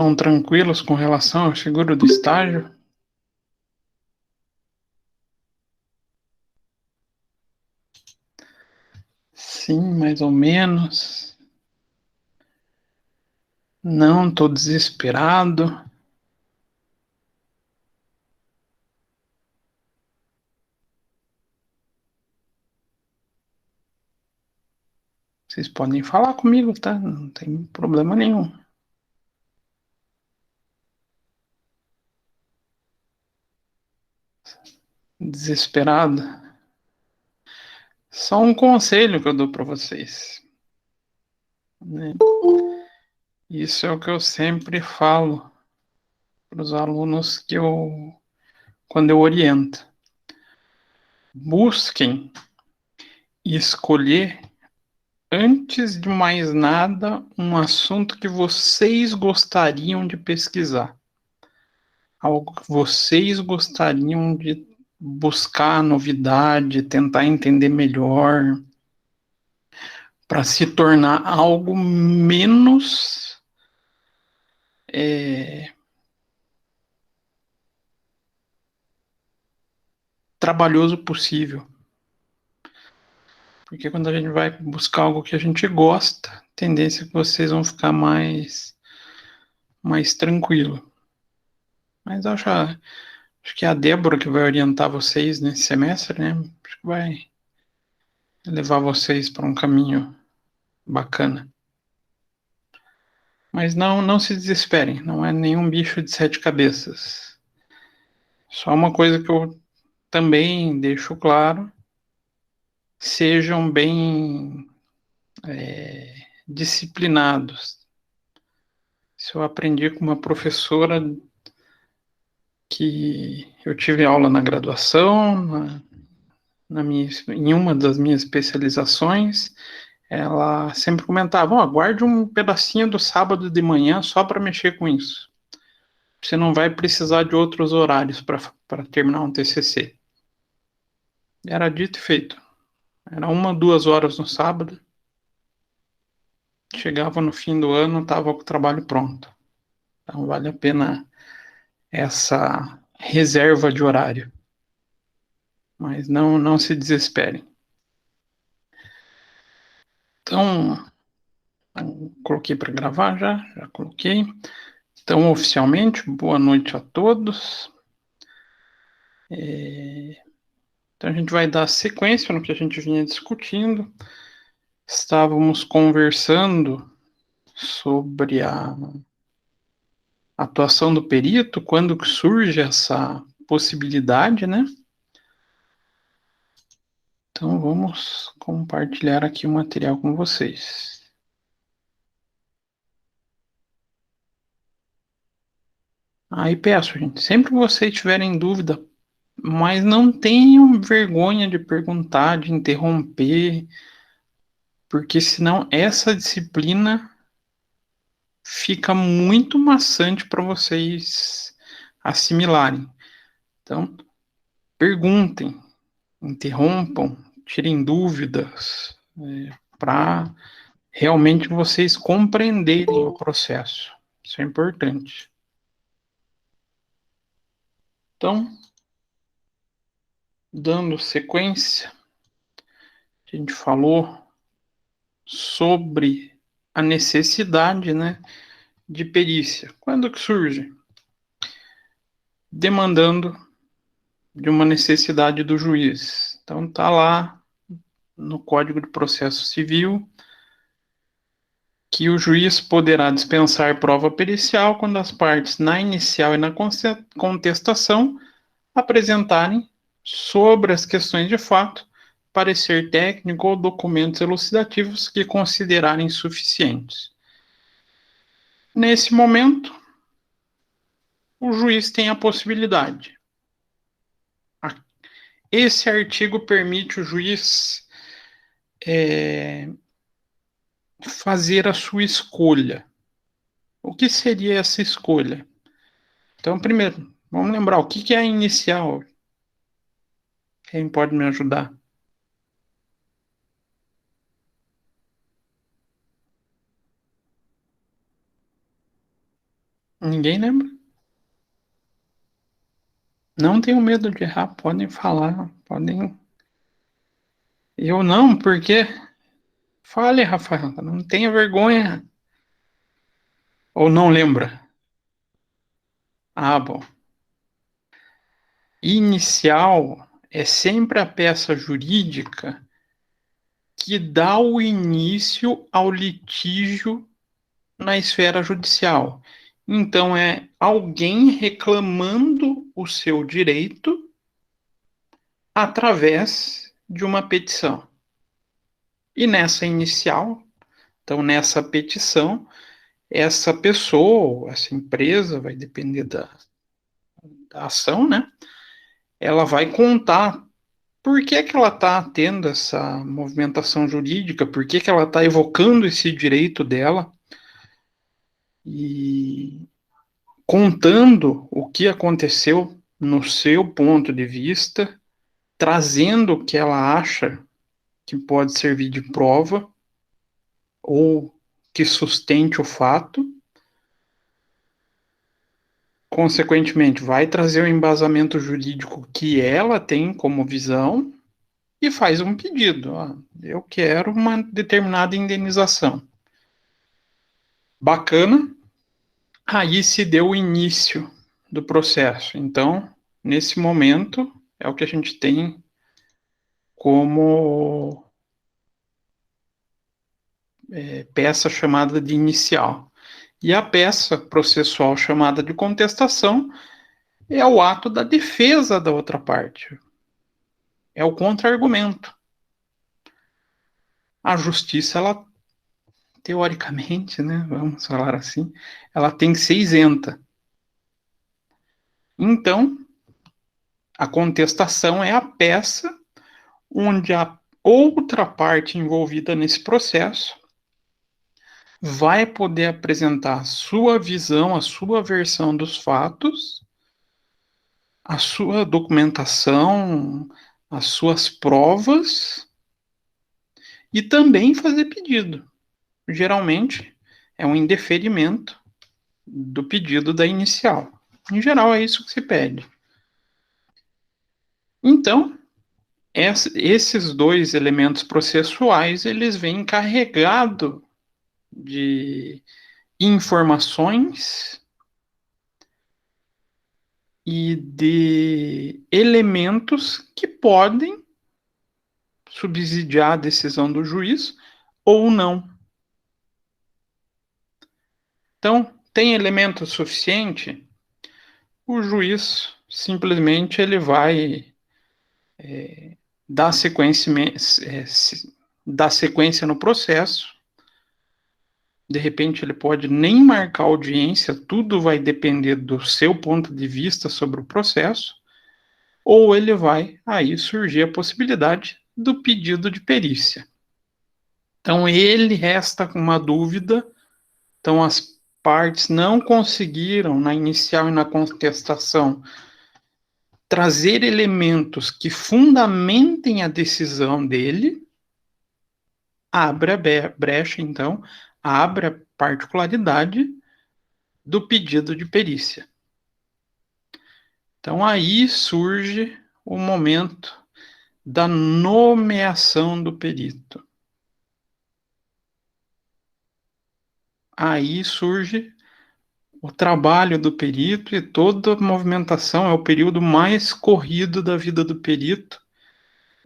Estão tranquilos com relação ao seguro do estágio? Sim, mais ou menos. Não, estou desesperado. Vocês podem falar comigo, tá? Não tem problema nenhum. Desesperado. Só um conselho que eu dou para vocês, né? Isso é o que eu sempre falo para os alunos quando eu oriento. Busquem escolher, antes de mais nada, um assunto que vocês gostariam de pesquisar. Algo que vocês gostariam de buscar novidade, tentar entender melhor, para se tornar algo menos é, trabalhoso possível. Porque quando a gente vai buscar algo que a gente gosta, a tendência é que vocês vão ficar mais tranquilo. Mas acho que é a Débora que vai orientar vocês nesse semestre, né? Acho que vai levar vocês para um caminho bacana. Mas não se desesperem, não é nenhum bicho de sete cabeças. Só uma coisa que eu também deixo claro: sejam bem disciplinados. Isso eu aprendi com uma professora que eu tive aula na graduação, em uma das minhas especializações. Ela sempre comentava: oh, guarde um pedacinho do sábado de manhã só para mexer com isso. Você não vai precisar de outros horários para terminar um TCC. Era dito e feito. Era 1, 2 horas no sábado. Chegava no fim do ano, estava com o trabalho pronto. Então vale a pena essa reserva de horário. Mas não se desesperem. Então, coloquei para gravar já coloquei. Então, oficialmente, boa noite a todos. Então, a gente vai dar sequência no que a gente vinha discutindo. Estávamos conversando sobre a atuação do perito, quando que surge essa possibilidade, né? Então vamos compartilhar aqui o material com vocês. Aí peço, gente, sempre que vocês tiverem dúvida, mas não tenham vergonha de perguntar, de interromper, porque senão essa disciplina fica muito maçante para vocês assimilarem. Então, perguntem, interrompam, tirem dúvidas, para realmente vocês compreenderem o processo. Isso é importante. Então, dando sequência, a gente falou sobre a necessidade, né, de perícia. Quando que surge? Demandando de uma necessidade do juiz. Então, está lá no Código de Processo Civil que o juiz poderá dispensar prova pericial quando as partes, na inicial e na contestação, apresentarem, sobre as questões de fato, parecer técnico ou documentos elucidativos que considerarem suficientes. Nesse momento, o juiz tem a possibilidade. Esse artigo permite o juiz fazer a sua escolha. O que seria essa escolha? Então, primeiro, vamos lembrar o que é a inicial. Quem pode me ajudar? Ninguém lembra? Não tenho medo de errar, podem falar, podem. Eu não, porque fale, Rafael, não tenha vergonha. Ou não lembra? Ah, bom. Inicial é sempre a peça jurídica que dá o início ao litígio na esfera judicial. Então, é alguém reclamando o seu direito através de uma petição. E nessa inicial, então nessa petição, essa pessoa, essa empresa, vai depender da ação, né? Ela vai contar por que que ela está tendo essa movimentação jurídica, por que que ela está evocando esse direito dela e contando o que aconteceu no seu ponto de vista, trazendo o que ela acha que pode servir de prova ou que sustente o fato. Consequentemente, vai trazer o embasamento jurídico que ela tem como visão e faz um pedido. Ó, eu quero uma determinada indenização. Bacana. Aí se deu o início do processo. Então, nesse momento, é o que a gente tem como peça chamada de inicial. E a peça processual chamada de contestação é o ato da defesa da outra parte, é o contra-argumento. A justiça, ela teoricamente, né, vamos falar assim, ela tem que ser isenta. Então, a contestação é a peça onde a outra parte envolvida nesse processo vai poder apresentar a sua visão, a sua versão dos fatos, a sua documentação, as suas provas e também fazer pedido. Geralmente é um indeferimento do pedido da inicial. Em geral, é isso que se pede. Então, esses dois elementos processuais, eles vêm carregados de informações e de elementos que podem subsidiar a decisão do juiz ou não. Então, tem elemento suficiente, o juiz simplesmente ele vai dar sequência, dar sequência no processo. De repente, ele pode nem marcar audiência, tudo vai depender do seu ponto de vista sobre o processo, ou ele vai aí surgir a possibilidade do pedido de perícia. Então, ele resta com uma dúvida. Então, as partes não conseguiram, na inicial e na contestação, trazer elementos que fundamentem a decisão dele. Abre a brecha, então, abre a particularidade do pedido de perícia. Então, aí surge o momento da nomeação do perito. Aí surge o trabalho do perito e toda a movimentação, é o período mais corrido da vida do perito,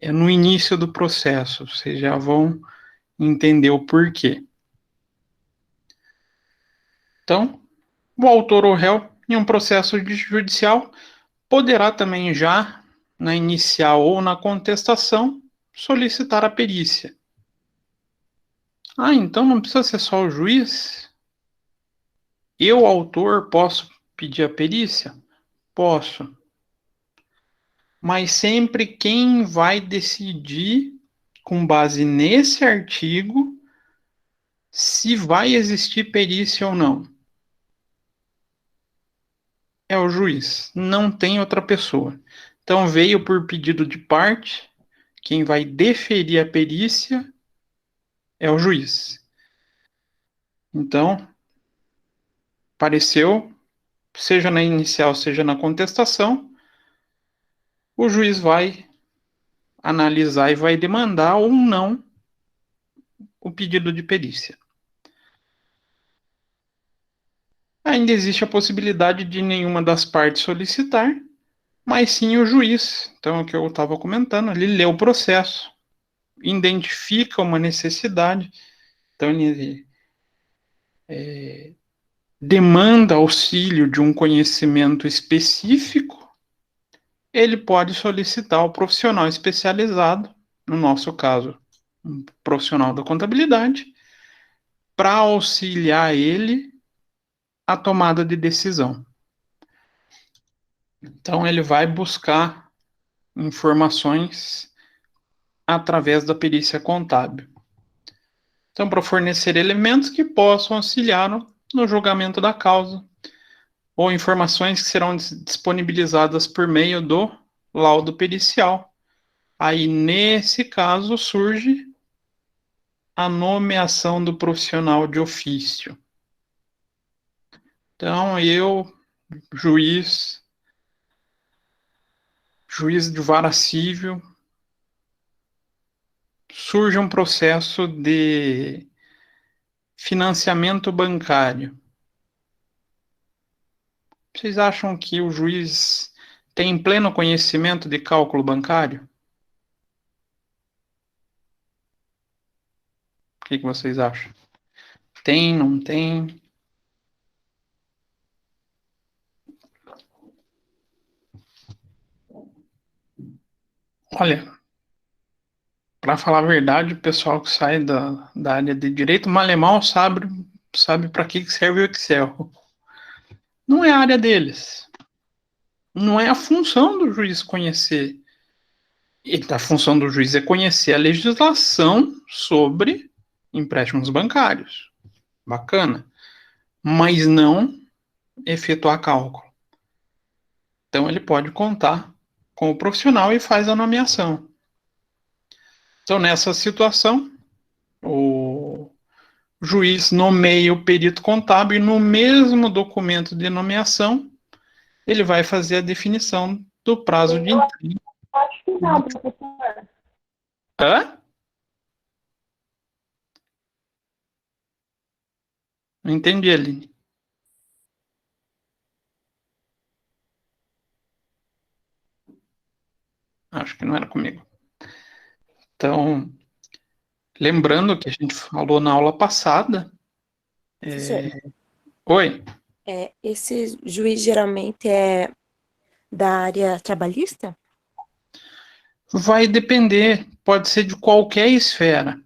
é no início do processo, vocês já vão entender o porquê. Então, o autor ou réu, em um processo judicial, poderá também já, na inicial ou na contestação, solicitar a perícia. Ah, então não precisa ser só o juiz? Eu, autor, posso pedir a perícia? Posso. Mas sempre quem vai decidir, com base nesse artigo, se vai existir perícia ou não. É o juiz, não tem outra pessoa. Então veio por pedido de parte, quem vai deferir a perícia é o juiz. Então, pareceu seja na inicial, seja na contestação, o juiz vai analisar e vai demandar ou não o pedido de perícia. Ainda existe a possibilidade de nenhuma das partes solicitar, mas sim o juiz. Então, é o que eu estava comentando, ele lê o processo, identifica uma necessidade, então ele demanda auxílio de um conhecimento específico, ele pode solicitar o profissional especializado, no nosso caso, um profissional da contabilidade, para auxiliar ele a tomada de decisão. Então, ele vai buscar informações através da perícia contábil. Então, para fornecer elementos que possam auxiliar no julgamento da causa, ou informações que serão disponibilizadas por meio do laudo pericial. Aí, nesse caso, surge a nomeação do profissional de ofício. Então, eu, juiz de vara civil, surge um processo de financiamento bancário. Vocês acham que o juiz tem pleno conhecimento de cálculo bancário? O que vocês acham? Tem, não tem? Olha, para falar a verdade, o pessoal que sai da área de direito, mal e mal sabe para que serve o Excel. Não é a área deles. Não é a função do juiz conhecer. E a função do juiz é conhecer a legislação sobre empréstimos bancários. Bacana. Mas não efetuar cálculo. Então ele pode contar com o profissional e faz a nomeação. Então, nessa situação, o juiz nomeia o perito contábil e no mesmo documento de nomeação, ele vai fazer a definição do prazo de entrega. Acho que não, professor. Hã? Não entendi, Aline. Acho que não era comigo. Então, lembrando que a gente falou na aula passada. Professor, Oi, esse juiz geralmente é da área trabalhista? vai depender, pode ser de qualquer esfera.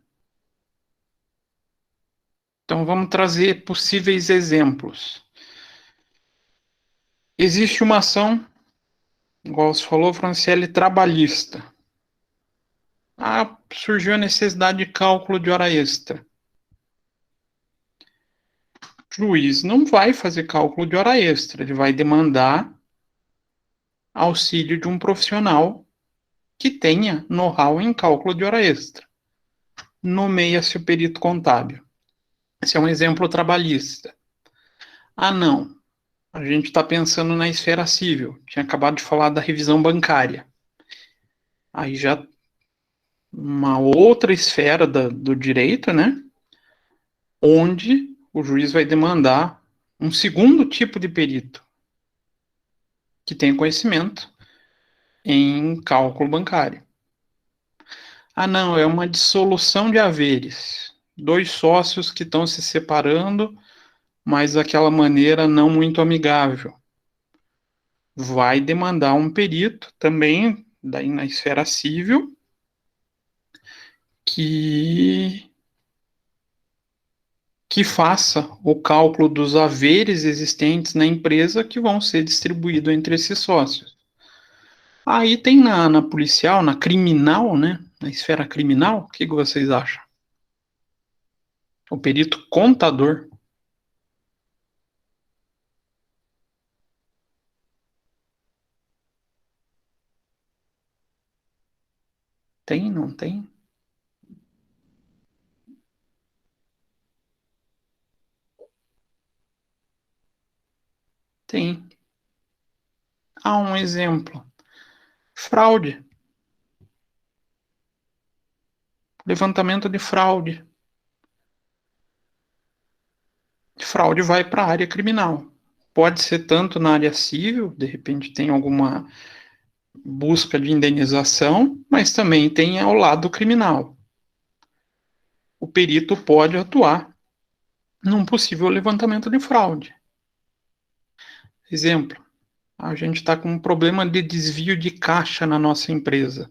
Então, vamos trazer possíveis exemplos. Existe uma ação, igual você falou, Franciele, trabalhista. Ah, surgiu a necessidade de cálculo de hora extra. O juiz não vai fazer cálculo de hora extra, ele vai demandar auxílio de um profissional que tenha know-how em cálculo de hora extra. Nomeia-se o perito contábil. Esse é um exemplo trabalhista. Ah, não. A gente está pensando na esfera civil. Tinha acabado de falar da revisão bancária. Aí já uma outra esfera do direito, né? Onde o juiz vai demandar um segundo tipo de perito que tem conhecimento em cálculo bancário. Ah, não, é uma dissolução de haveres. Dois sócios que estão se separando, mas daquela maneira não muito amigável. Vai demandar um perito também daí na esfera civil que que faça o cálculo dos haveres existentes na empresa que vão ser distribuídos entre esses sócios. Aí tem na policial, na criminal, né? Na esfera criminal, o que vocês acham? O perito contador. Tem, não tem? Tem. Um exemplo. Fraude. Levantamento de fraude. Fraude vai para a área criminal. Pode ser tanto na área civil, de repente tem alguma busca de indenização, mas também tem ao lado criminal. O perito pode atuar num possível levantamento de fraude. Exemplo, a gente está com um problema de desvio de caixa na nossa empresa.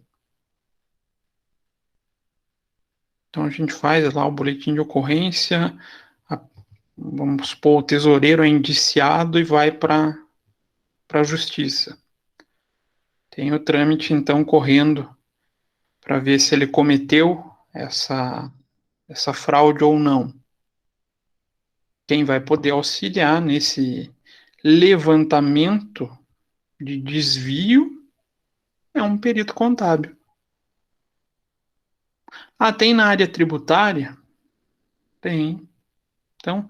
Então a gente faz lá o boletim de ocorrência, vamos supor, o tesoureiro é indiciado e vai para a justiça. Tem o trâmite, então, correndo para ver se ele cometeu essa fraude ou não. Quem vai poder auxiliar nesse levantamento de desvio é um perito contábil. Tem na área tributária? Tem. Então,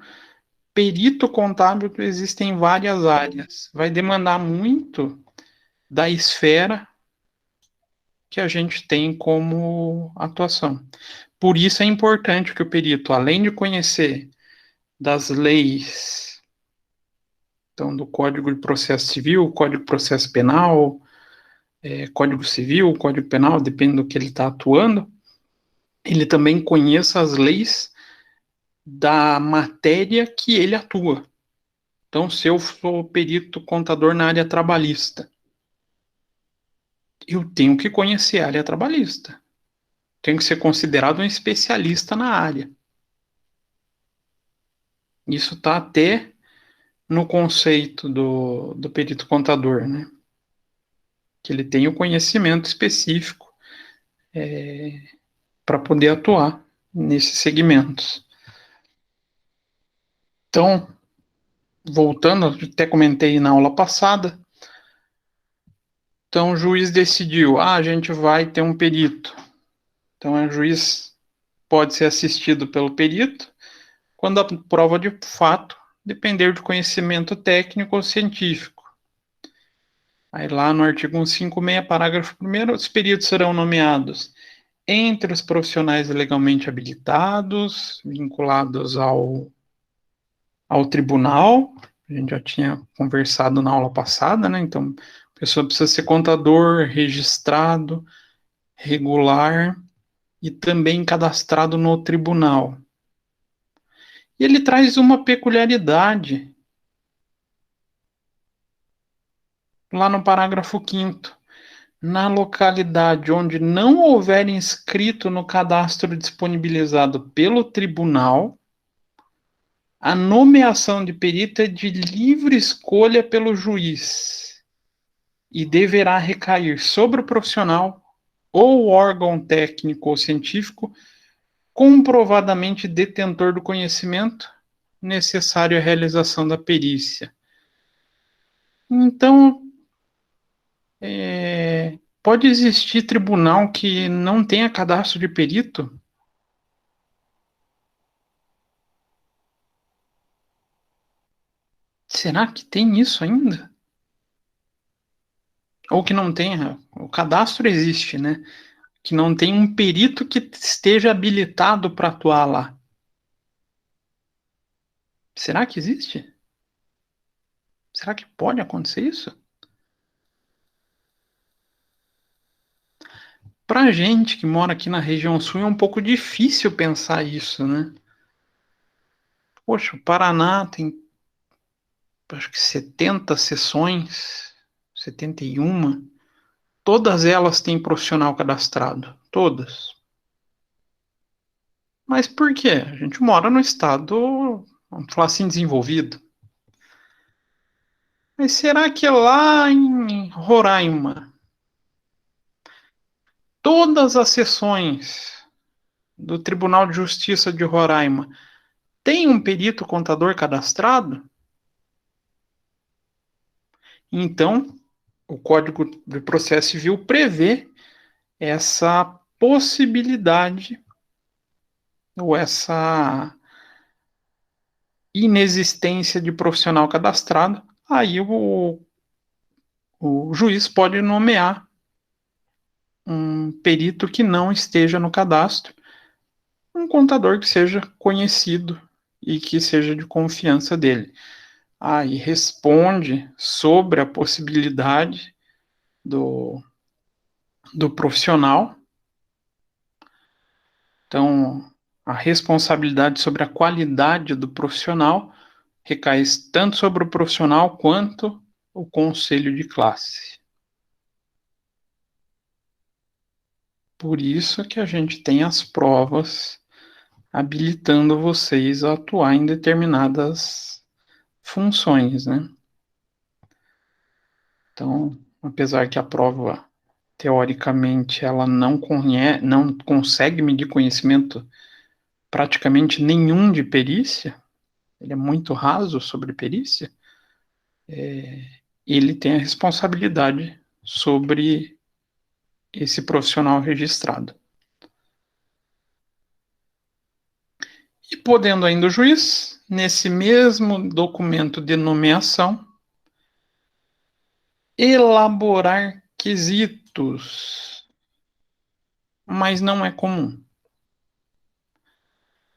perito contábil existem em várias áreas. Vai demandar muito da esfera que a gente tem como atuação. Por isso é importante que o perito, além de conhecer das leis, então do Código de Processo Civil, Código de Processo Penal, Código Civil, Código Penal, depende do que ele está atuando, ele também conheça as leis da matéria que ele atua. Então, se eu sou perito contador na área trabalhista, eu tenho que conhecer a área trabalhista. Tenho que ser considerado um especialista na área. Isso está até no conceito do perito contador, né? Que ele tem o conhecimento específico para poder atuar nesses segmentos. Então, voltando, até comentei na aula passada, então o juiz decidiu, a gente vai ter um perito. Então, o juiz pode ser assistido pelo perito quando a prova de fato depender de conhecimento técnico ou científico. Aí lá no artigo 156, parágrafo 1º, os peritos serão nomeados entre os profissionais legalmente habilitados, vinculados ao tribunal. A gente já tinha conversado na aula passada, né? Então, a pessoa precisa ser contador, registrado, regular e também cadastrado no tribunal. E ele traz uma peculiaridade lá no parágrafo 5º. Na localidade onde não houver inscrito no cadastro disponibilizado pelo tribunal, a nomeação de perito é de livre escolha pelo juiz e deverá recair sobre o profissional ou órgão técnico ou científico comprovadamente detentor do conhecimento necessário à realização da perícia. Então, pode existir tribunal que não tenha cadastro de perito? Será que tem isso ainda? Ou que não tenha? O cadastro existe, né? Que não tem um perito que esteja habilitado para atuar lá. Será que existe? Será que pode acontecer isso? Para gente que mora aqui na região sul é um pouco difícil pensar isso, né? Poxa, o Paraná tem acho que 70 sessões, 71. Todas elas têm profissional cadastrado. Todas. Mas por quê? A gente mora no estado, vamos falar assim, desenvolvido. Mas será que lá em Roraima, todas as sessões do Tribunal de Justiça de Roraima tem um perito contador cadastrado? Então, o Código de Processo Civil prevê essa possibilidade ou essa inexistência de profissional cadastrado aí o juiz pode nomear um perito que não esteja no cadastro, um contador que seja conhecido e que seja de confiança dele. Aí responde sobre a possibilidade do profissional. Então, a responsabilidade sobre a qualidade do profissional recai tanto sobre o profissional quanto o conselho de classe. Por isso que a gente tem as provas habilitando vocês a atuar em determinadas funções, né? Então, apesar que a prova, teoricamente, ela não consegue medir conhecimento praticamente nenhum de perícia, ele é muito raso sobre perícia, ele tem a responsabilidade sobre esse profissional registrado. E podendo ainda o juiz, nesse mesmo documento de nomeação, elaborar quesitos, mas não é comum.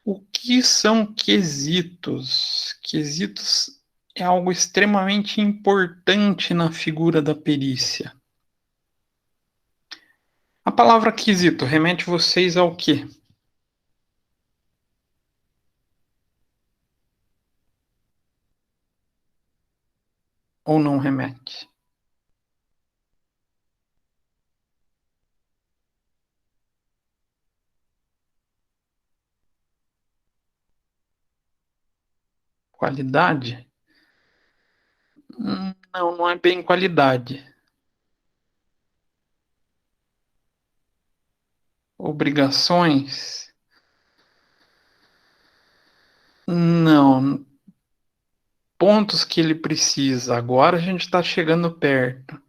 O que são quesitos? Quesitos é algo extremamente importante na figura da perícia. A palavra quesito remete vocês ao quê? Ou não remete? Qualidade? Não, não é bem qualidade. Obrigações? Não. Pontos que ele precisa. Agora a gente está chegando perto.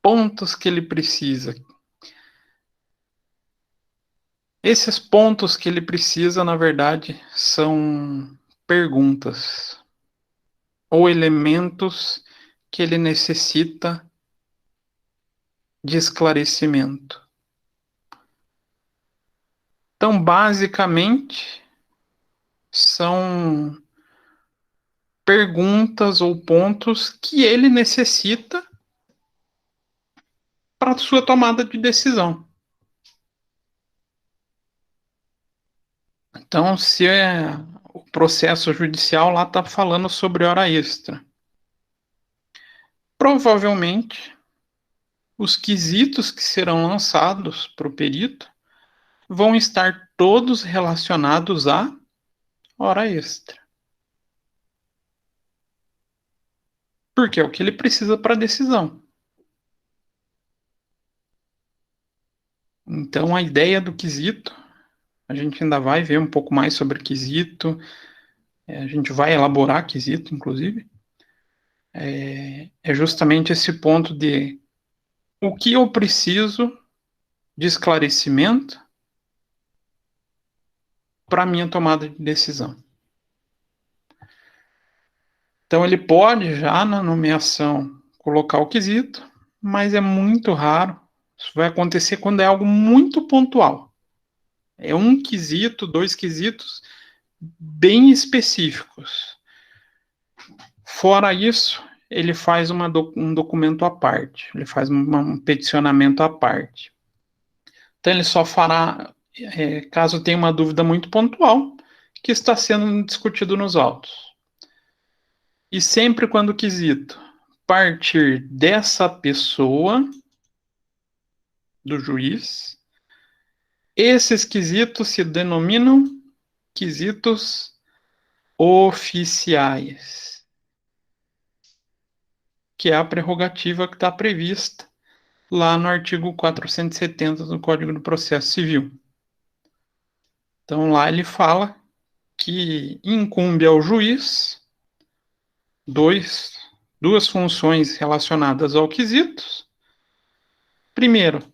Pontos que ele precisa. Esses pontos que ele precisa, na verdade, são perguntas ou elementos que ele necessita de esclarecimento. Então, basicamente, são perguntas ou pontos que ele necessita para sua tomada de decisão. Então, se o processo judicial lá está falando sobre hora extra, provavelmente os quesitos que serão lançados para o perito vão estar todos relacionados à hora extra. Porque é o que ele precisa para a decisão. Então, a ideia do quesito, a gente ainda vai ver um pouco mais sobre quesito, a gente vai elaborar quesito, inclusive, é justamente esse ponto de o que eu preciso de esclarecimento para minha tomada de decisão. Então, ele pode já na nomeação colocar o quesito, mas é muito raro. Isso vai acontecer quando é algo muito pontual. É um quesito, dois quesitos bem específicos. Fora isso, ele faz um documento à parte, ele faz um peticionamento à parte. Então, ele só fará, caso tenha uma dúvida muito pontual, que está sendo discutido nos autos. E sempre quando o quesito partir dessa pessoa, do juiz, esses quesitos se denominam quesitos oficiais, que é a prerrogativa que está prevista lá no artigo 470 do Código do Processo Civil. Então, lá ele fala que incumbe ao juiz duas funções relacionadas ao quesitos. Primeiro,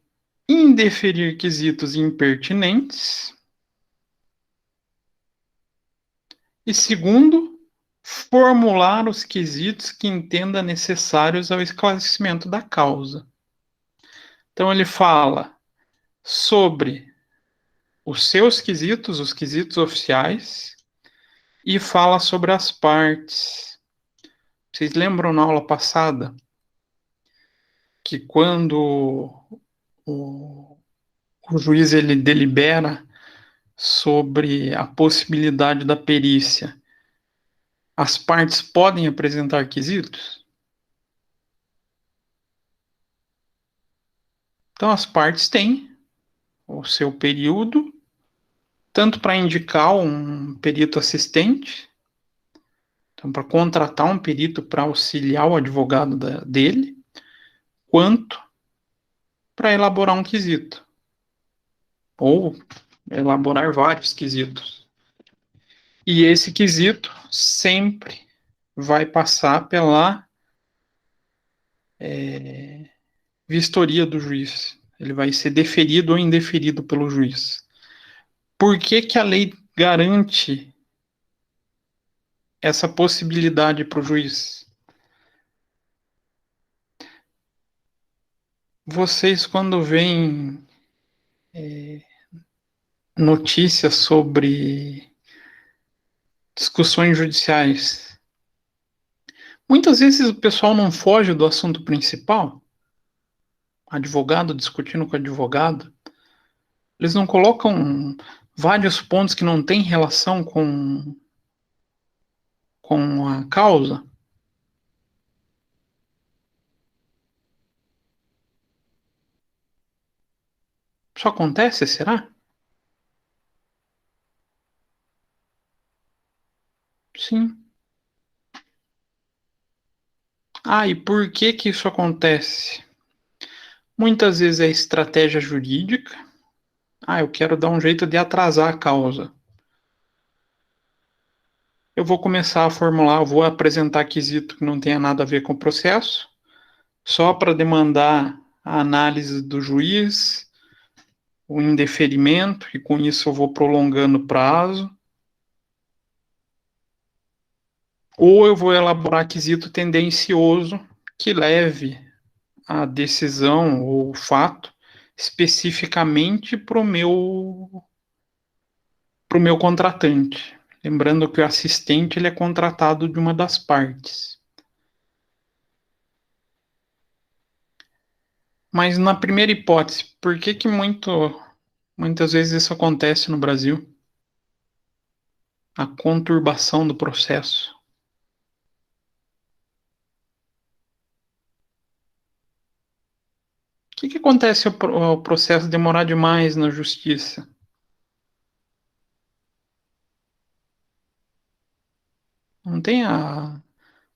indeferir quesitos impertinentes. E segundo, formular os quesitos que entenda necessários ao esclarecimento da causa. Então, ele fala sobre os seus quesitos, os quesitos oficiais, e fala sobre as partes. Vocês lembram na aula passada que quando o juiz ele delibera sobre a possibilidade da perícia, as partes podem apresentar quesitos? Então, as partes têm o seu período, tanto para indicar um perito assistente, então para contratar um perito para auxiliar o advogado dele, quanto para elaborar um quesito, ou elaborar vários quesitos. E esse quesito sempre vai passar pela vistoria do juiz. Ele vai ser deferido ou indeferido pelo juiz. Por que que a lei garante essa possibilidade para o juiz? Vocês, quando veem notícias sobre discussões judiciais, muitas vezes o pessoal não foge do assunto principal, advogado discutindo com advogado, eles não colocam vários pontos que não têm relação com a causa. Isso acontece, será? Sim. Ah, e por que que isso acontece? Muitas vezes é estratégia jurídica. Ah, eu quero dar um jeito de atrasar a causa. Eu vou começar a formular, eu vou apresentar quesito que não tenha nada a ver com o processo, só para demandar a análise do juiz, o indeferimento, e com isso eu vou prolongando o prazo. Ou eu vou elaborar quesito tendencioso que leve a decisão ou o fato especificamente para o meu contratante. Lembrando que o assistente ele é contratado de uma das partes. Mas na primeira hipótese, por que que muitas vezes isso acontece no Brasil? A conturbação do processo. O que que acontece ao processo demorar demais na justiça? Não tem a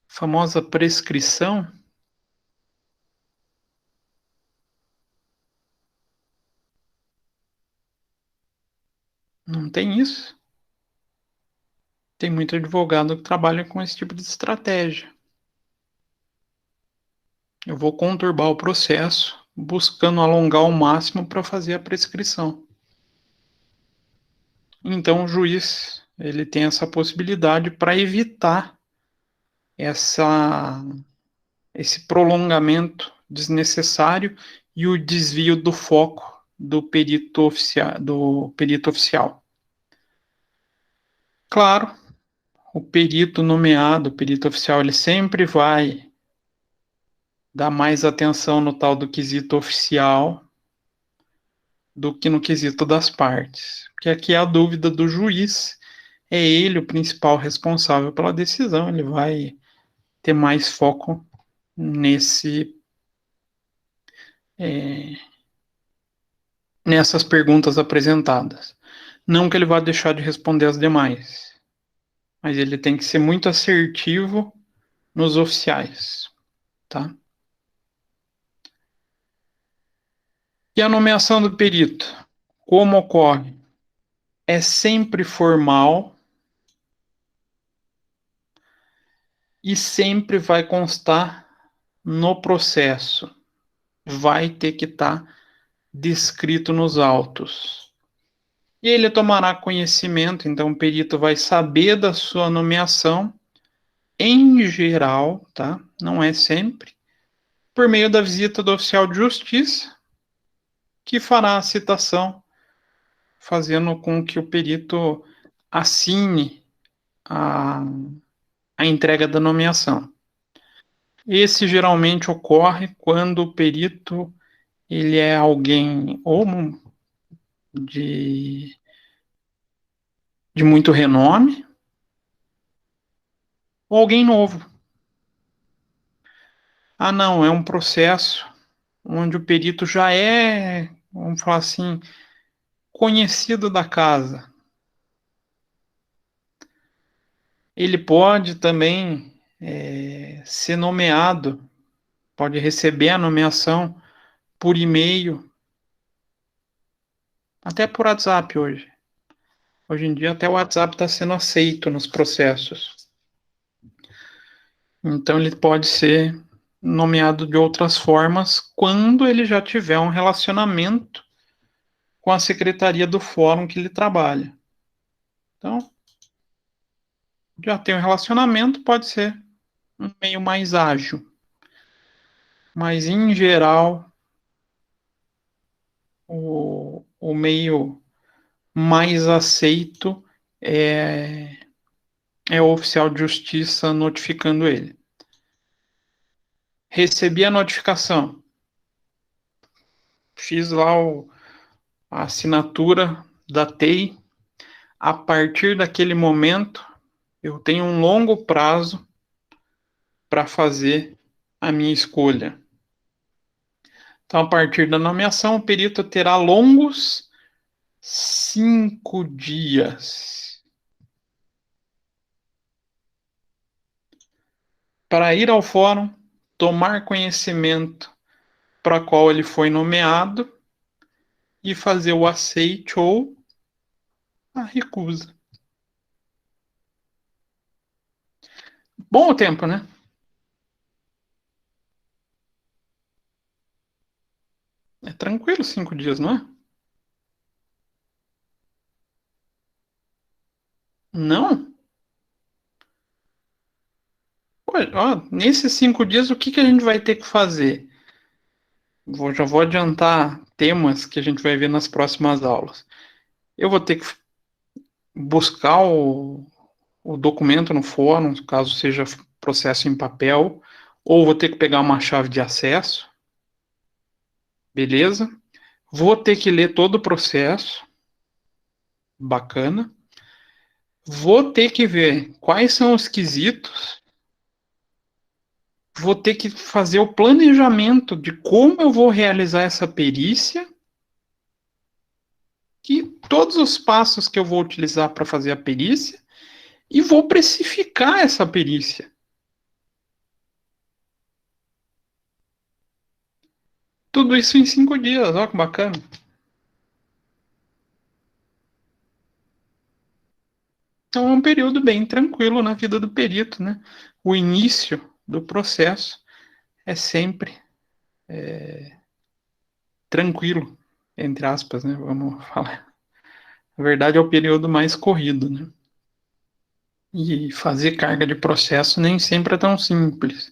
famosa prescrição? Não tem isso? Tem muito advogado que trabalha com esse tipo de estratégia. Eu vou conturbar o processo, buscando alongar ao máximo para fazer a prescrição. Então, o juiz ele tem essa possibilidade para evitar esse prolongamento desnecessário e o desvio do foco do perito oficial. Claro, o perito nomeado, o perito oficial, ele sempre vai dar mais atenção no tal do quesito oficial do que no quesito das partes. Porque aqui é a dúvida do juiz, é ele o principal responsável pela decisão, ele vai ter mais foco é, nessas perguntas apresentadas. Não que ele vá deixar de responder as demais, mas ele tem que ser muito assertivo nos oficiais, tá? E a nomeação do perito, como ocorre? É sempre formal e sempre vai constar no processo. Vai ter que estar descrito nos autos. E ele tomará conhecimento, então o perito vai saber da sua nomeação em geral, tá? Não é sempre, por meio da visita do oficial de justiça, que fará a citação, fazendo com que o perito assine a, a entrega da nomeação. Esse geralmente ocorre quando o perito ele é alguém ou de, de muito renome ou alguém novo. Ah, não, é um processo onde o perito já é, vamos falar assim, conhecido da casa. Ele pode também ser nomeado, pode receber a nomeação por e-mail, até por WhatsApp hoje. Hoje em dia até o WhatsApp está sendo aceito nos processos. Então ele pode ser nomeado de outras formas quando ele já tiver um relacionamento com a secretaria do fórum que ele trabalha. Então, já tem um relacionamento, pode ser um meio mais ágil. Mas, em geral, o meio mais aceito é o oficial de justiça notificando ele. Recebi a notificação. Fiz lá a assinatura, datei. A partir daquele momento, eu tenho um longo prazo para fazer a minha escolha. Então, a partir da nomeação, o perito terá longos 5 dias para ir ao fórum, tomar conhecimento para qual ele foi nomeado e fazer o aceite ou a recusa. Bom o tempo, né? É tranquilo 5 dias, não é? Não? Pô, ó, nesses 5 dias, o que a gente vai ter que fazer? Já vou adiantar temas que a gente vai ver nas próximas aulas. Eu vou ter que buscar o documento no fórum, caso seja processo em papel, ou vou ter que pegar uma chave de acesso, beleza? Vou ter que ler todo o processo, bacana. Vou ter que ver quais são os quesitos, vou ter que fazer o planejamento de como eu vou realizar essa perícia e todos os passos que eu vou utilizar para fazer a perícia e vou precificar essa perícia. Tudo isso em 5 dias, olha que bacana. Então é um período bem tranquilo na vida do perito, né? O início do processo é sempre tranquilo, entre aspas, né? Vamos falar. Na verdade é o período mais corrido, né? E fazer carga de processo nem sempre é tão simples.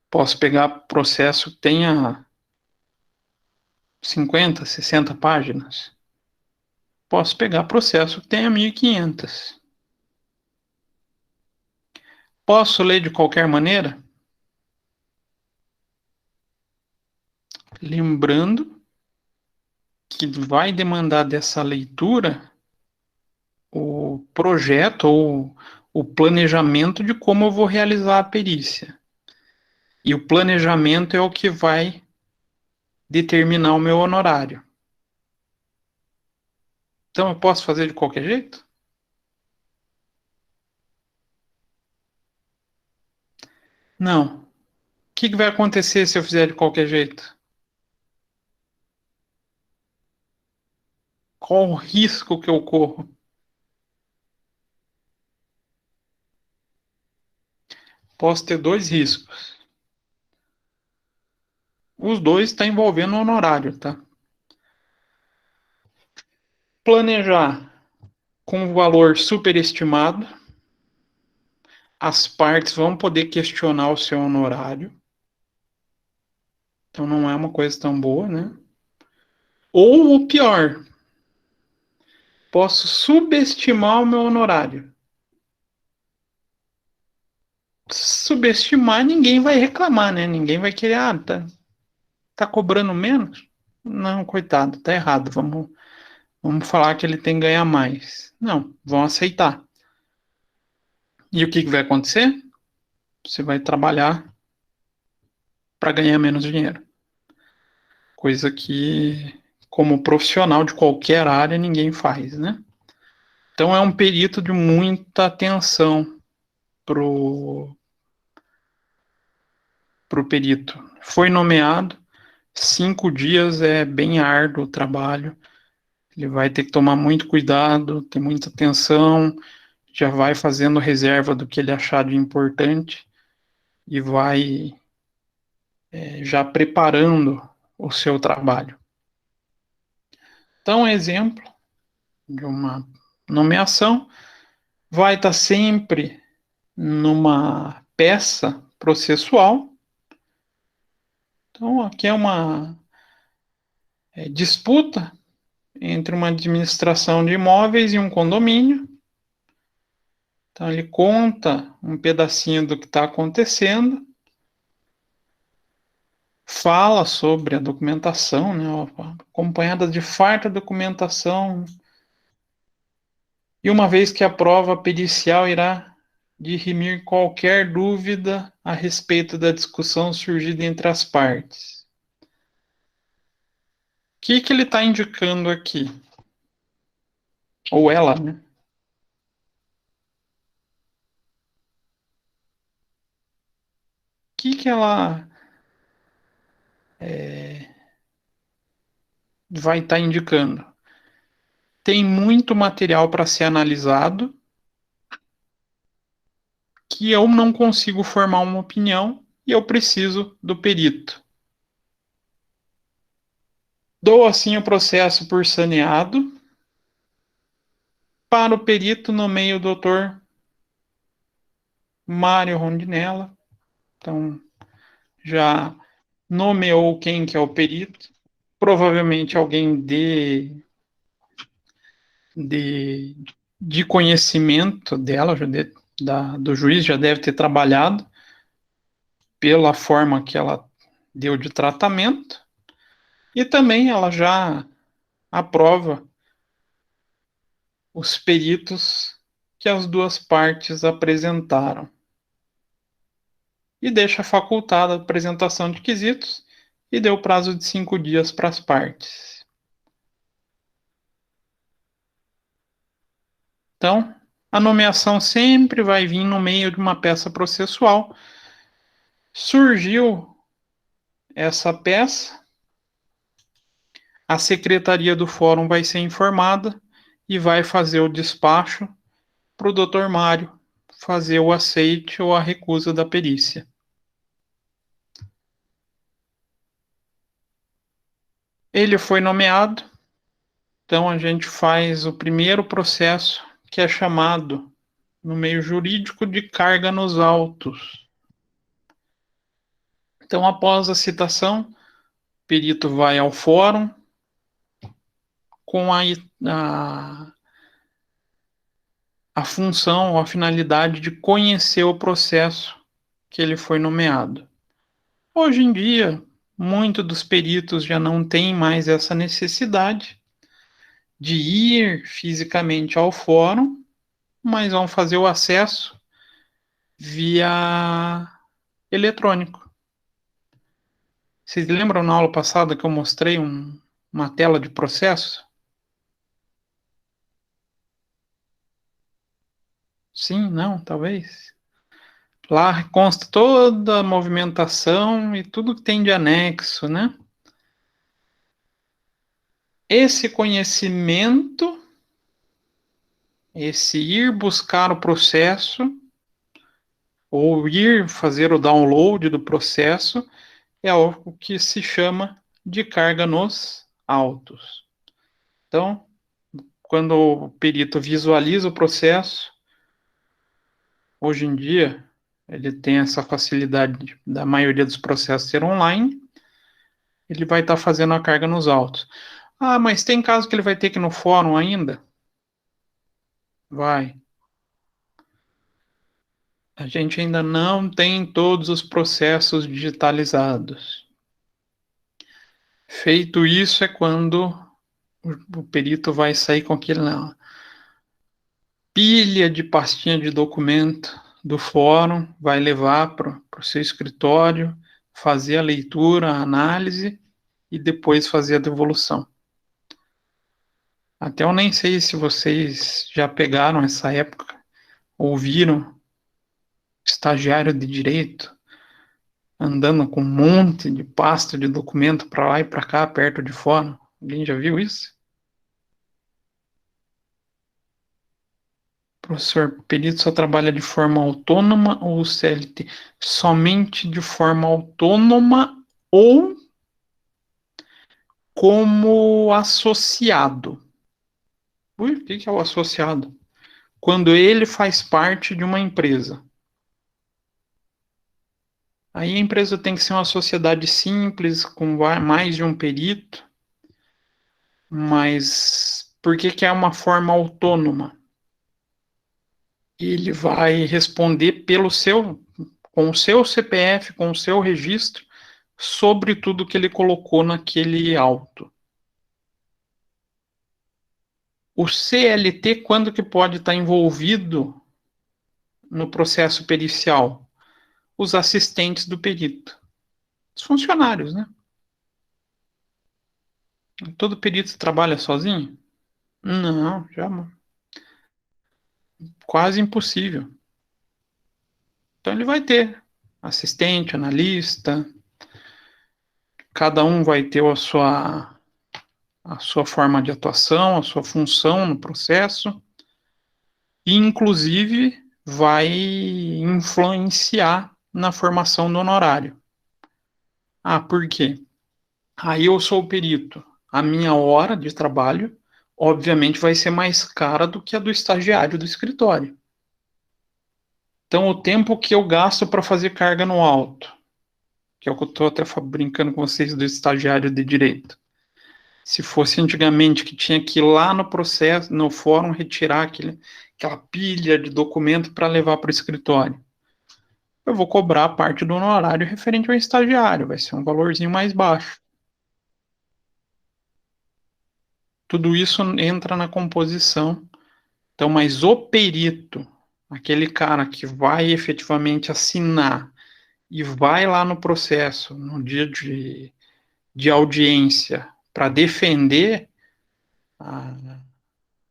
Posso pegar processo que tenha 50, 60 páginas. Posso pegar processo que tenha 1.500. Posso ler de qualquer maneira? Lembrando que vai demandar dessa leitura o projeto ou o planejamento de como eu vou realizar a perícia. E o planejamento é o que vai determinar o meu honorário. Então eu posso fazer de qualquer jeito? Não. O que vai acontecer se eu fizer de qualquer jeito? Qual o risco que eu corro? Posso ter dois riscos. Os dois estão envolvendo o honorário, tá? Planejar com um valor superestimado, as partes vão poder questionar o seu honorário. Então não é uma coisa tão boa, né? Ou o pior, posso subestimar o meu honorário. Subestimar, ninguém vai reclamar, né? Ninguém vai querer, tá cobrando menos? Não, coitado, tá errado. Vamos falar que ele tem que ganhar mais. Não, vão aceitar. E o que vai acontecer? Você vai trabalhar para ganhar menos dinheiro. Coisa que, como profissional de qualquer área, ninguém faz, né? Então é um perito de muita atenção pro, pro perito. Foi nomeado, 5 dias é bem árduo o trabalho. Ele vai ter que tomar muito cuidado, ter muita atenção, já vai fazendo reserva do que ele achar de importante e vai já preparando o seu trabalho. Então, exemplo de uma nomeação vai estar sempre numa peça processual. Então, aqui é uma disputa entre uma administração de imóveis e um condomínio. Então, ele conta um pedacinho do que está acontecendo, fala sobre a documentação, né, acompanhada de farta documentação, e uma vez que a prova pericial irá dirimir qualquer dúvida a respeito da discussão surgida entre as partes. O que ele está indicando aqui? Ou ela, né? O que ela vai estar indicando? Tem muito material para ser analisado que eu não consigo formar uma opinião e eu preciso do perito. Dou assim o processo por saneado. Para o perito, nomeio o doutor Mário Rondinella. Então, já nomeou quem que é o perito. Provavelmente alguém de, de conhecimento dela, do juiz, já deve ter trabalhado pela forma que ela deu de tratamento. E também ela já aprova os peritos que as duas partes apresentaram. E deixa facultada a apresentação de quesitos e deu prazo de 5 dias para as partes. Então, a nomeação sempre vai vir no meio de uma peça processual. Surgiu essa peça, a secretaria do fórum vai ser informada e vai fazer o despacho para o Dr. Mário fazer o aceite ou a recusa da perícia. Ele foi nomeado, então a gente faz o primeiro processo, que é chamado, no meio jurídico, de carga nos autos. Então, após a citação, o perito vai ao fórum com a função ou a finalidade de conhecer o processo que ele foi nomeado. Hoje em dia, muitos dos peritos já não têm mais essa necessidade de ir fisicamente ao fórum, mas vão fazer o acesso via eletrônico. Vocês lembram na aula passada que eu mostrei uma tela de processo? Sim, não, talvez. Lá consta toda a movimentação e tudo que tem de anexo, né? Esse conhecimento, esse ir buscar o processo, ou ir fazer o download do processo, é algo que se chama de carga nos autos. Então, quando o perito visualiza o processo, hoje em dia, ele tem essa facilidade da maioria dos processos ser online, ele vai estar fazendo a carga nos autos. Ah, mas tem caso que ele vai ter que ir no fórum ainda? Vai. A gente ainda não tem todos os processos digitalizados. Feito isso é quando o perito vai sair com aquela pilha de pastinha de documento do fórum, vai levar para o seu escritório, fazer a leitura, a análise e depois fazer a devolução. Até eu nem sei se vocês já pegaram essa época, ouviram estagiário de direito andando com um monte de pasta de documento para lá e para cá, perto de fora. Alguém já viu isso? Professor, perito só trabalha de forma autônoma ou CLT? Somente de forma autônoma ou como associado. Ui, o que é o associado? Quando ele faz parte de uma empresa. Aí a empresa tem que ser uma sociedade simples, com mais de um perito, mas por que é uma forma autônoma? Ele vai responder com o seu CPF, com o seu registro, sobre tudo que ele colocou naquele auto. O CLT, quando que pode estar envolvido no processo pericial? Os assistentes do perito. Os funcionários, né? Todo perito trabalha sozinho? Não, jamais. Quase impossível. Então ele vai ter assistente, analista, cada um vai ter a sua forma de atuação, a sua função no processo, e inclusive vai influenciar na formação do honorário. Ah, por quê? Aí eu sou o perito. A minha hora de trabalho, obviamente, vai ser mais cara do que a do estagiário do escritório. Então, o tempo que eu gasto para fazer carga no alto, que é o que eu estou até brincando com vocês do estagiário de direito. Se fosse antigamente que tinha que ir lá no processo, no fórum, retirar aquela pilha de documento para levar para o escritório. Eu vou cobrar a parte do honorário referente ao estagiário, vai ser um valorzinho mais baixo. Tudo isso entra na composição. Então, mas o perito, aquele cara que vai efetivamente assinar e vai lá no processo, no dia de audiência, para defender a,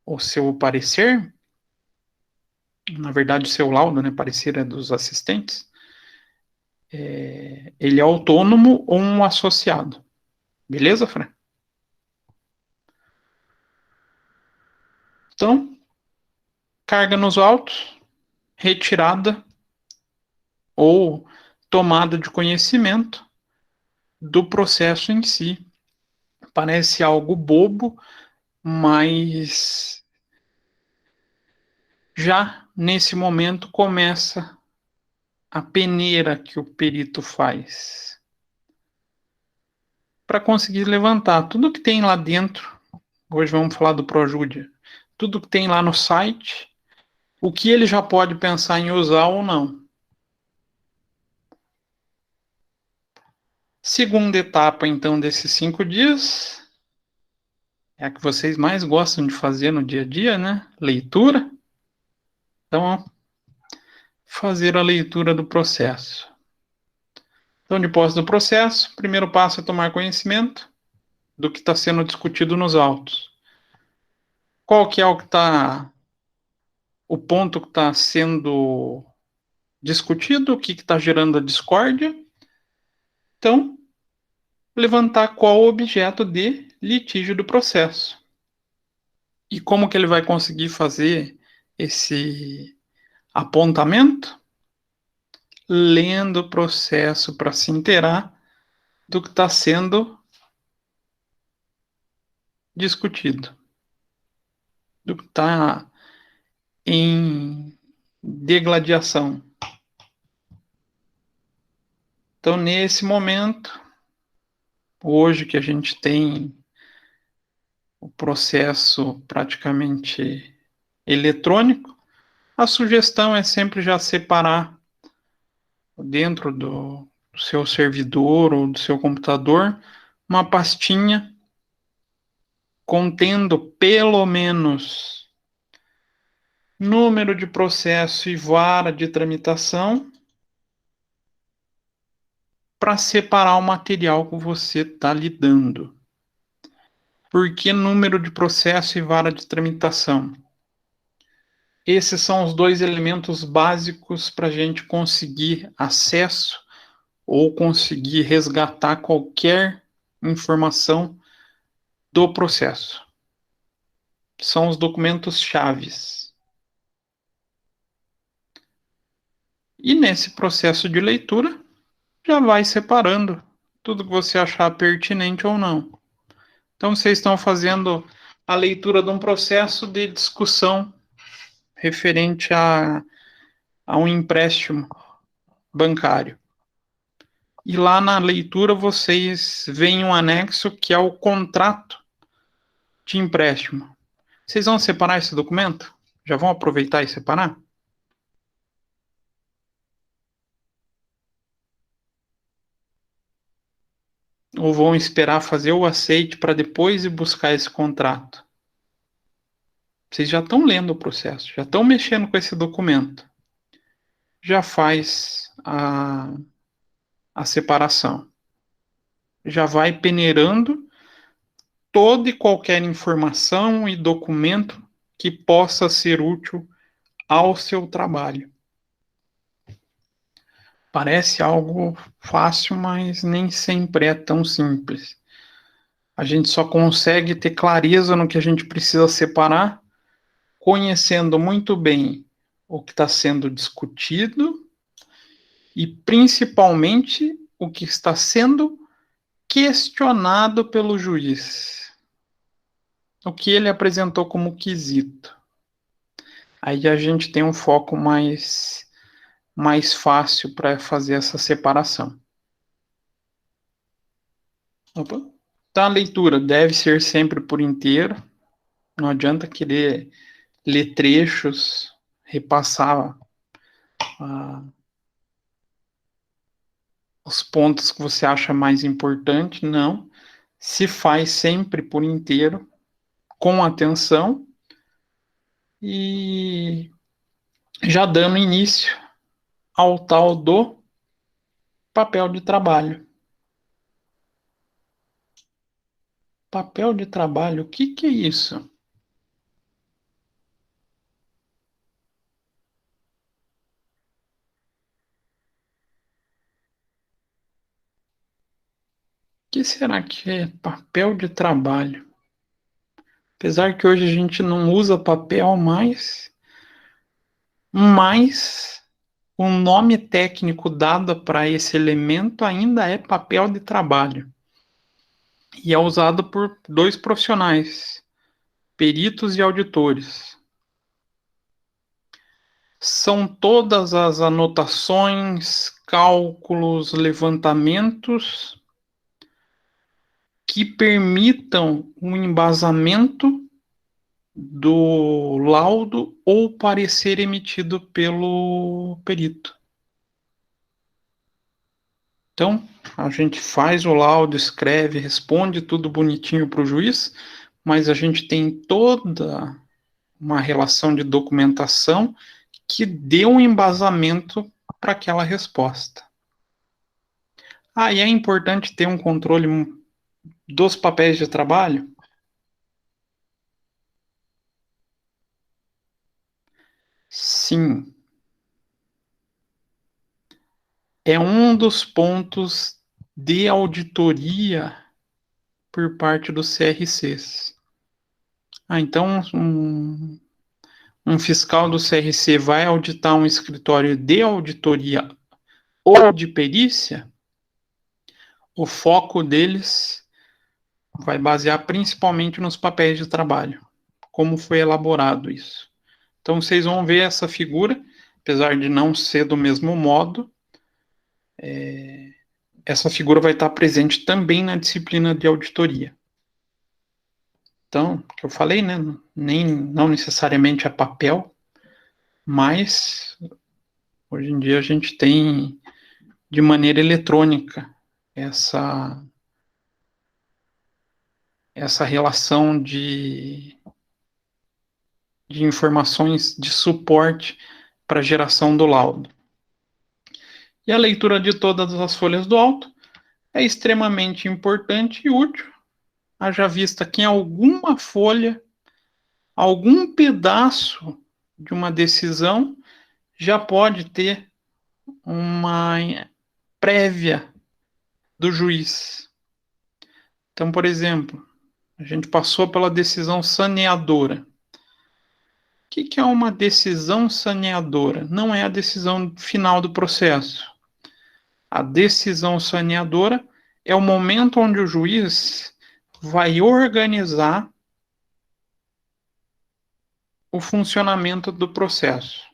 o seu parecer, na verdade, o seu laudo, né, parecer é dos assistentes, ele é autônomo ou um associado. Beleza, Fran? Então, carga nos autos, retirada ou tomada de conhecimento do processo em si. Parece algo bobo, mas já nesse momento começa a peneira que o perito faz para conseguir levantar tudo que tem lá dentro. Hoje vamos falar do Projudia. Tudo que tem lá no site, o que ele já pode pensar em usar ou não. Segunda etapa, então, desses 5 dias, é a que vocês mais gostam de fazer no dia a dia, né? Leitura. Então, fazer a leitura do processo. Então, de posse do processo, o primeiro passo é tomar conhecimento do que está sendo discutido nos autos. Qual que é o ponto que está sendo discutido, o que está gerando a discórdia. Então, levantar qual o objeto de litígio do processo. E como que ele vai conseguir fazer esse apontamento? Lendo o processo para se inteirar do que está sendo discutido, do que está em degladiação. Então, nesse momento, hoje que a gente tem o processo praticamente eletrônico, a sugestão é sempre já separar dentro do seu servidor ou do seu computador uma pastinha contendo pelo menos número de processo e vara de tramitação para separar o material que você está lidando. Por que número de processo e vara de tramitação? Esses são os dois elementos básicos para a gente conseguir acesso ou conseguir resgatar qualquer informação do processo. São os documentos chaves. E nesse processo de leitura, já vai separando tudo que você achar pertinente ou não. Então, vocês estão fazendo a leitura de um processo de discussão referente a um empréstimo bancário. E lá na leitura vocês veem um anexo que é o contrato de empréstimo. Vocês vão separar esse documento? Já vão aproveitar e separar? Ou vão esperar fazer o aceite para depois ir buscar esse contrato? Vocês já estão lendo o processo, já estão mexendo com esse documento. Já faz a separação. Já vai peneirando toda e qualquer informação e documento que possa ser útil ao seu trabalho. Parece algo fácil, mas nem sempre é tão simples. A gente só consegue ter clareza no que a gente precisa separar conhecendo muito bem o que está sendo discutido e, principalmente, o que está sendo questionado pelo juiz. O que ele apresentou como quesito. Aí a gente tem um foco mais fácil para fazer essa separação. Opa. Então, a leitura deve ser sempre por inteiro. Não adianta querer ler trechos, repassar os pontos que você acha mais importante. Não. Se faz sempre por inteiro, com atenção e já dando início ao tal do papel de trabalho. Papel de trabalho, o que é isso? O que será que é papel de trabalho? Apesar que hoje a gente não usa papel mais, mas o nome técnico dado para esse elemento ainda é papel de trabalho. E é usado por dois profissionais, peritos e auditores. São todas as anotações, cálculos, levantamentos que permitam um embasamento do laudo ou parecer emitido pelo perito. Então, a gente faz o laudo, escreve, responde tudo bonitinho para o juiz, mas a gente tem toda uma relação de documentação que dê um embasamento para aquela resposta. E é importante ter um controle dos papéis de trabalho? Sim. É um dos pontos de auditoria por parte dos CRCs. Então, um fiscal do CRC vai auditar um escritório de auditoria ou de perícia, o foco deles vai basear principalmente nos papéis de trabalho, como foi elaborado isso. Então, vocês vão ver essa figura apesar de não ser do mesmo modo, essa figura vai estar presente também na disciplina de auditoria. Então, que eu falei, né, não necessariamente é papel, mas hoje em dia a gente tem de maneira eletrônica essa relação de informações de suporte para a geração do laudo. E a leitura de todas as folhas do auto é extremamente importante e útil, haja vista que em alguma folha, algum pedaço de uma decisão já pode ter uma prévia do juiz. Então, por exemplo, a gente passou pela decisão saneadora. O que é uma decisão saneadora? Não é a decisão final do processo. A decisão saneadora é o momento onde o juiz vai organizar o funcionamento do processo.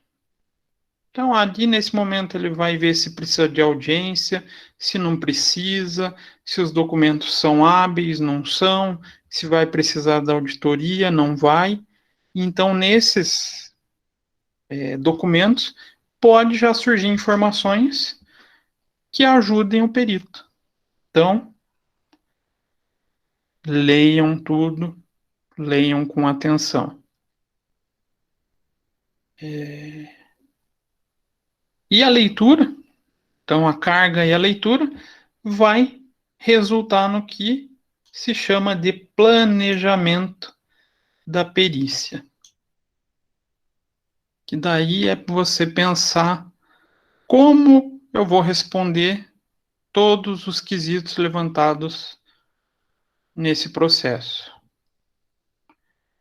Então, ali nesse momento, ele vai ver se precisa de audiência, se não precisa, se os documentos são hábeis, não são, se vai precisar da auditoria, não vai. Então, nesses documentos, pode já surgir informações que ajudem o perito. Então, leiam tudo, leiam com atenção. E a leitura, então a carga e a leitura, vai resultar no que se chama de planejamento da perícia. Que daí é você pensar como eu vou responder todos os quesitos levantados nesse processo.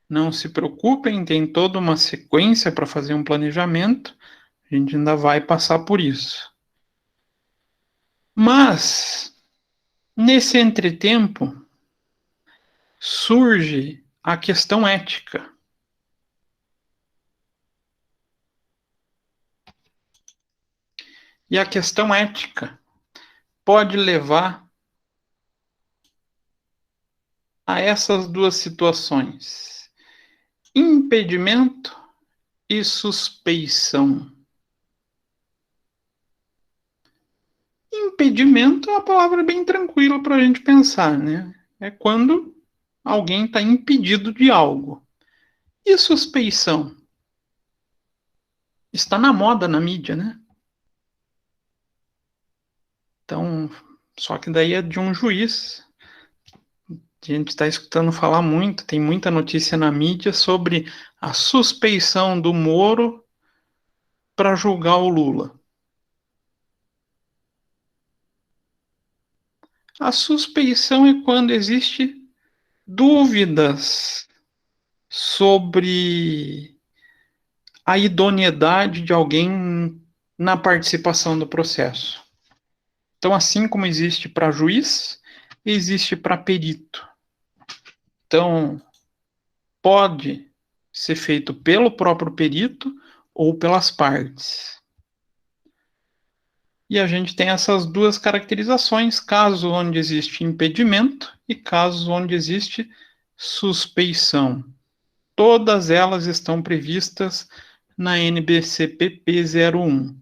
Não se preocupem, tem toda uma sequência para fazer um planejamento, a gente ainda vai passar por isso. Mas, nesse entretempo, surge a questão ética. E a questão ética pode levar a essas duas situações: impedimento e suspeição. Impedimento é uma palavra bem tranquila para a gente pensar, né? É quando alguém está impedido de algo. E suspeição? Está na moda na mídia, né? Então, só que daí é de um juiz. A gente está escutando falar muito, tem muita notícia na mídia sobre a suspeição do Moro para julgar o Lula. A suspeição é quando existe dúvidas sobre a idoneidade de alguém na participação do processo. Então, assim como existe para juiz, existe para perito. Então, pode ser feito pelo próprio perito ou pelas partes. E a gente tem essas duas caracterizações, caso onde existe impedimento e casos onde existe suspeição. Todas elas estão previstas na NBCPP 01.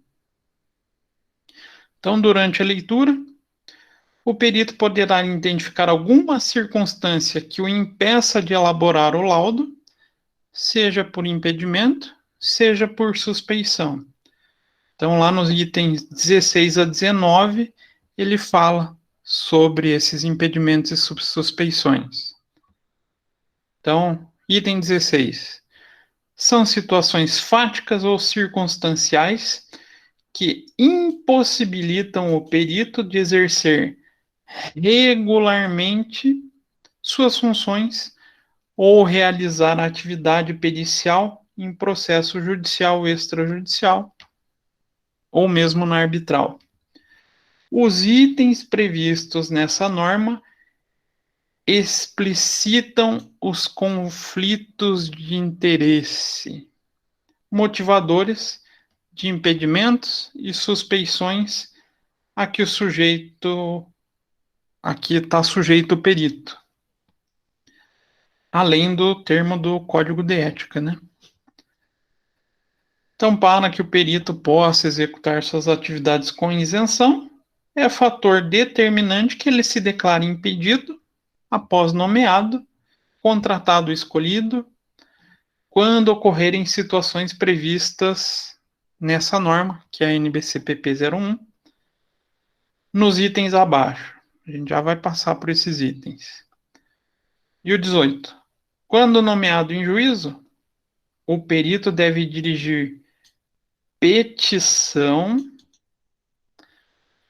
Então, durante a leitura, o perito poderá identificar alguma circunstância que o impeça de elaborar o laudo, seja por impedimento, seja por suspeição. Então, lá nos itens 16 a 19, ele fala sobre esses impedimentos e suspeições. Então, item 16. São situações fáticas ou circunstanciais que impossibilitam o perito de exercer regularmente suas funções ou realizar a atividade pericial em processo judicial ou extrajudicial, ou mesmo na arbitral. Os itens previstos nessa norma explicitam os conflitos de interesse, motivadores de impedimentos e suspeições a que o sujeito, aqui está sujeito o perito, além do termo do Código de Ética, né? Então, para que o perito possa executar suas atividades com isenção, é fator determinante que ele se declare impedido após nomeado, contratado ou escolhido, quando ocorrerem situações previstas nessa norma, que é a NBCPP 01, nos itens abaixo. A gente já vai passar por esses itens. E o 18. Quando nomeado em juízo, o perito deve dirigir petição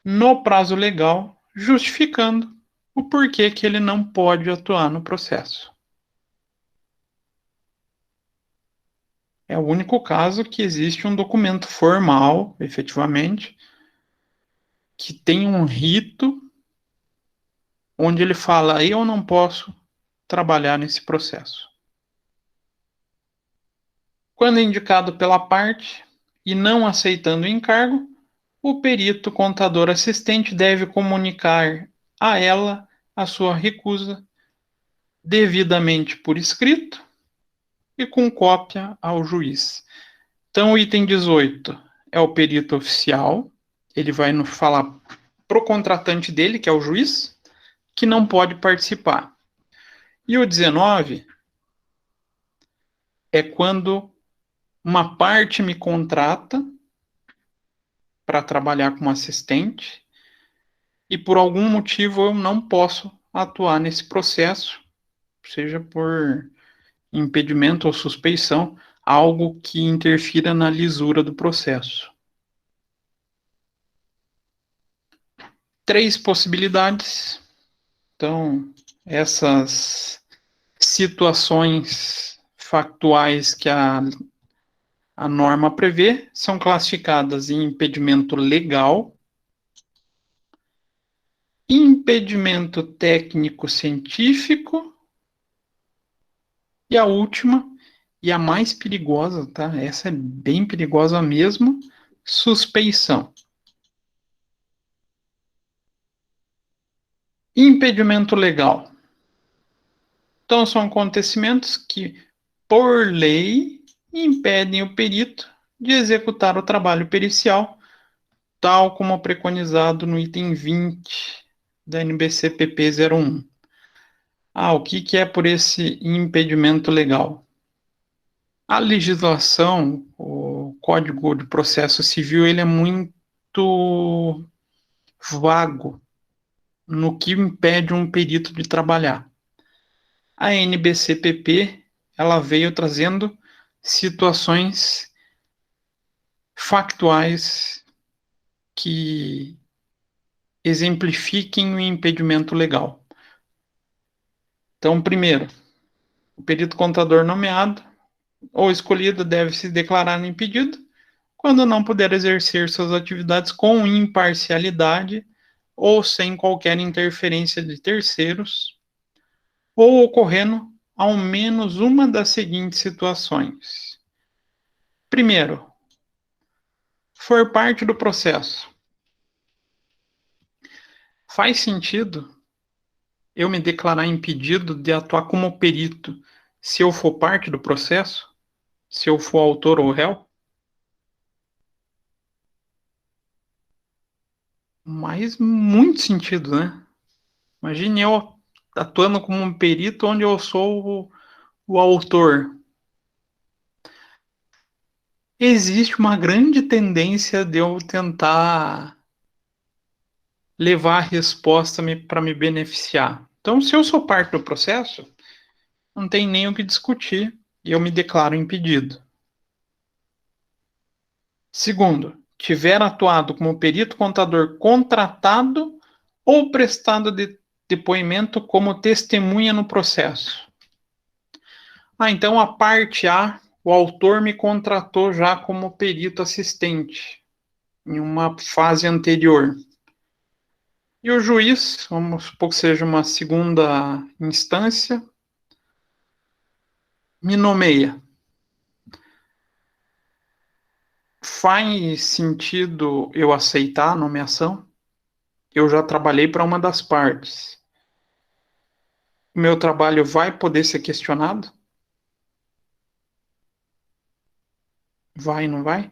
no prazo legal, justificando o porquê que ele não pode atuar no processo. É o único caso que existe um documento formal, efetivamente, que tem um rito onde ele fala: eu não posso trabalhar nesse processo. Quando indicado pela parte e não aceitando o encargo, o perito contador assistente deve comunicar a ela a sua recusa devidamente por escrito e com cópia ao juiz. Então, o item 18 é o perito oficial, ele vai nos falar pro contratante dele, que é o juiz, que não pode participar. E o 19 é quando uma parte me contrata para trabalhar como assistente e por algum motivo eu não posso atuar nesse processo, seja por impedimento ou suspeição, algo que interfira na lisura do processo. 3 possibilidades. Então, essas situações factuais que a norma prevê são classificadas em impedimento legal, impedimento técnico-científico e a última, e a mais perigosa, tá? Essa é bem perigosa mesmo, suspeição. Impedimento legal. Então, são acontecimentos que, por lei, impedem o perito de executar o trabalho pericial, tal como preconizado no item 20 da NBC-PP 01. O que é por esse impedimento legal? A legislação, o Código de Processo Civil, ele é muito vago no que impede um perito de trabalhar. A NBCPP, ela veio trazendo situações factuais que exemplifiquem o impedimento legal. Então, primeiro, o perito contador nomeado ou escolhido deve se declarar impedido quando não puder exercer suas atividades com imparcialidade ou sem qualquer interferência de terceiros, ou ocorrendo ao menos uma das seguintes situações. Primeiro, for parte do processo. Faz sentido eu me declarar impedido de atuar como perito se eu for parte do processo? Se eu for autor ou réu? Mas muito sentido, né? Imagine eu atuando como um perito onde eu sou o autor. Existe uma grande tendência de eu tentar levar a resposta para me beneficiar. Então, se eu sou parte do processo, não tem nem o que discutir e eu me declaro impedido. Segundo, tiver atuado como perito contador contratado ou prestado depoimento como testemunha no processo. Então a parte A, o autor me contratou já como perito assistente em uma fase anterior. E o juiz, vamos supor que seja uma segunda instância, me nomeia. faz sentido eu aceitar a nomeação? Eu já trabalhei para uma das partes. O meu trabalho vai poder ser questionado? Vai, não vai?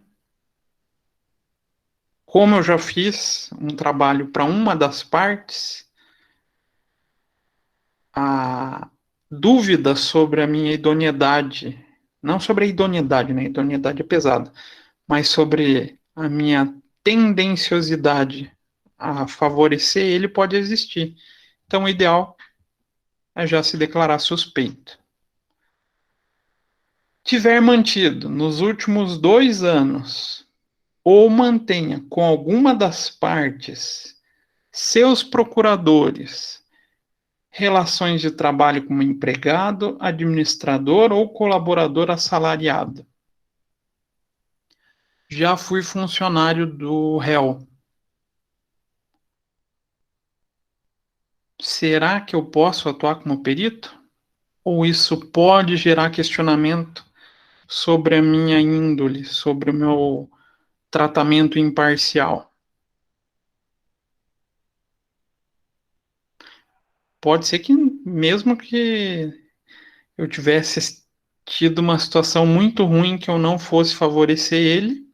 Como eu já fiz um trabalho para uma das partes, a dúvida sobre a minha idoneidade, não sobre a idoneidade, né? Idoneidade é pesada, mas sobre a minha tendenciosidade a favorecer ele pode existir. Então, o ideal é já se declarar suspeito. Tiver mantido nos últimos 2 anos ou mantenha com alguma das partes seus procuradores relações de trabalho como empregado, administrador ou colaborador assalariado. Já fui funcionário do réu. Será que eu posso atuar como perito? Ou isso pode gerar questionamento sobre a minha índole, sobre o meu tratamento imparcial? Pode ser que, mesmo que eu tivesse tido uma situação muito ruim que eu não fosse favorecer ele.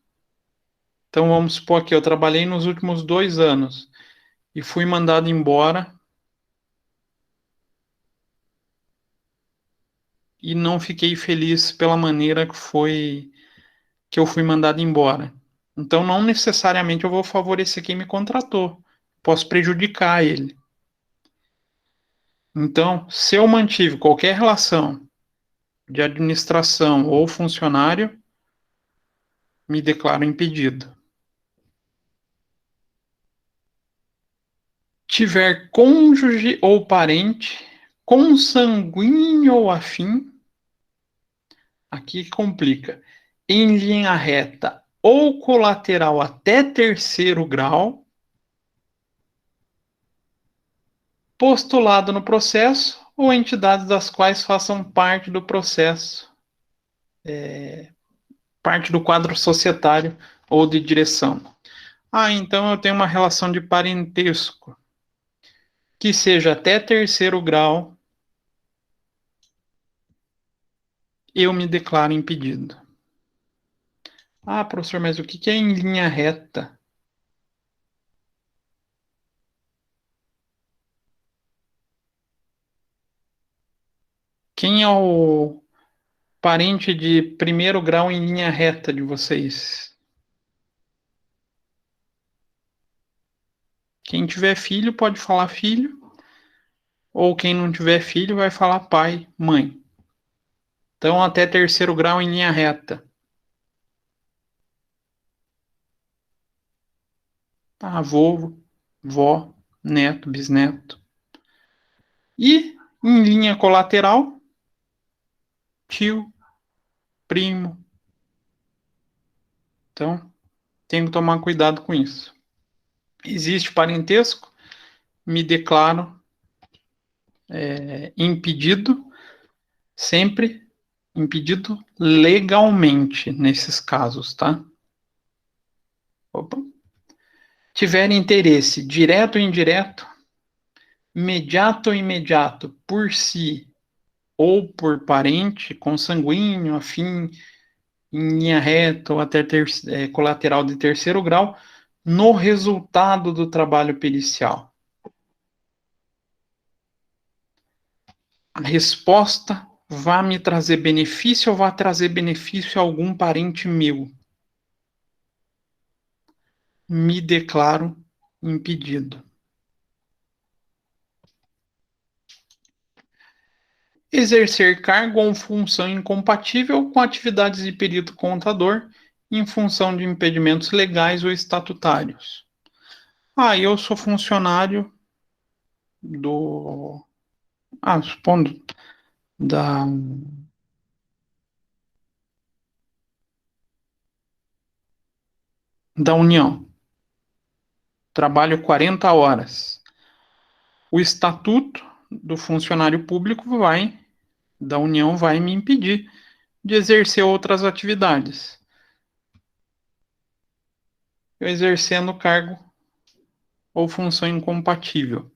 Então vamos supor que eu trabalhei nos últimos 2 anos e fui mandado embora e não fiquei feliz pela maneira que eu fui mandado embora. Então não necessariamente eu vou favorecer quem me contratou. Posso prejudicar ele. Então, se eu mantive qualquer relação de administração ou funcionário, me declaro impedido. Tiver cônjuge ou parente, consanguíneo ou afim, aqui complica, em linha reta ou colateral até terceiro grau, postulado no processo ou entidades das quais façam parte do processo, parte do quadro societário ou de direção. Ah, então eu tenho uma relação de parentesco que seja até terceiro grau, eu me declaro impedido. Ah, professor, mas o que é em linha reta? Quem é o parente de primeiro grau em linha reta de vocês? Quem tiver filho pode falar filho, ou quem não tiver filho vai falar pai, mãe. Então, até terceiro grau em linha reta. Avô, vó, neto, bisneto. E em linha colateral, tio, primo. Então, tenho que tomar cuidado com isso. Existe parentesco, me declaro impedido, sempre impedido legalmente nesses casos, tá? Opa. Tiver interesse direto ou indireto, imediato ou imediato, por si ou por parente, consanguíneo, afim, em linha reta ou até colateral de terceiro grau, no resultado do trabalho pericial. A resposta vai me trazer benefício ou vai trazer benefício a algum parente meu? Me declaro impedido. Exercer cargo ou função incompatível com atividades de perito contador em função de impedimentos legais ou estatutários. Ah, eu sou funcionário do. Ah, supondo, da, da União. Trabalho 40 horas. O estatuto do funcionário público da União vai me impedir de exercer outras atividades. eu exercendo o cargo ou função incompatível.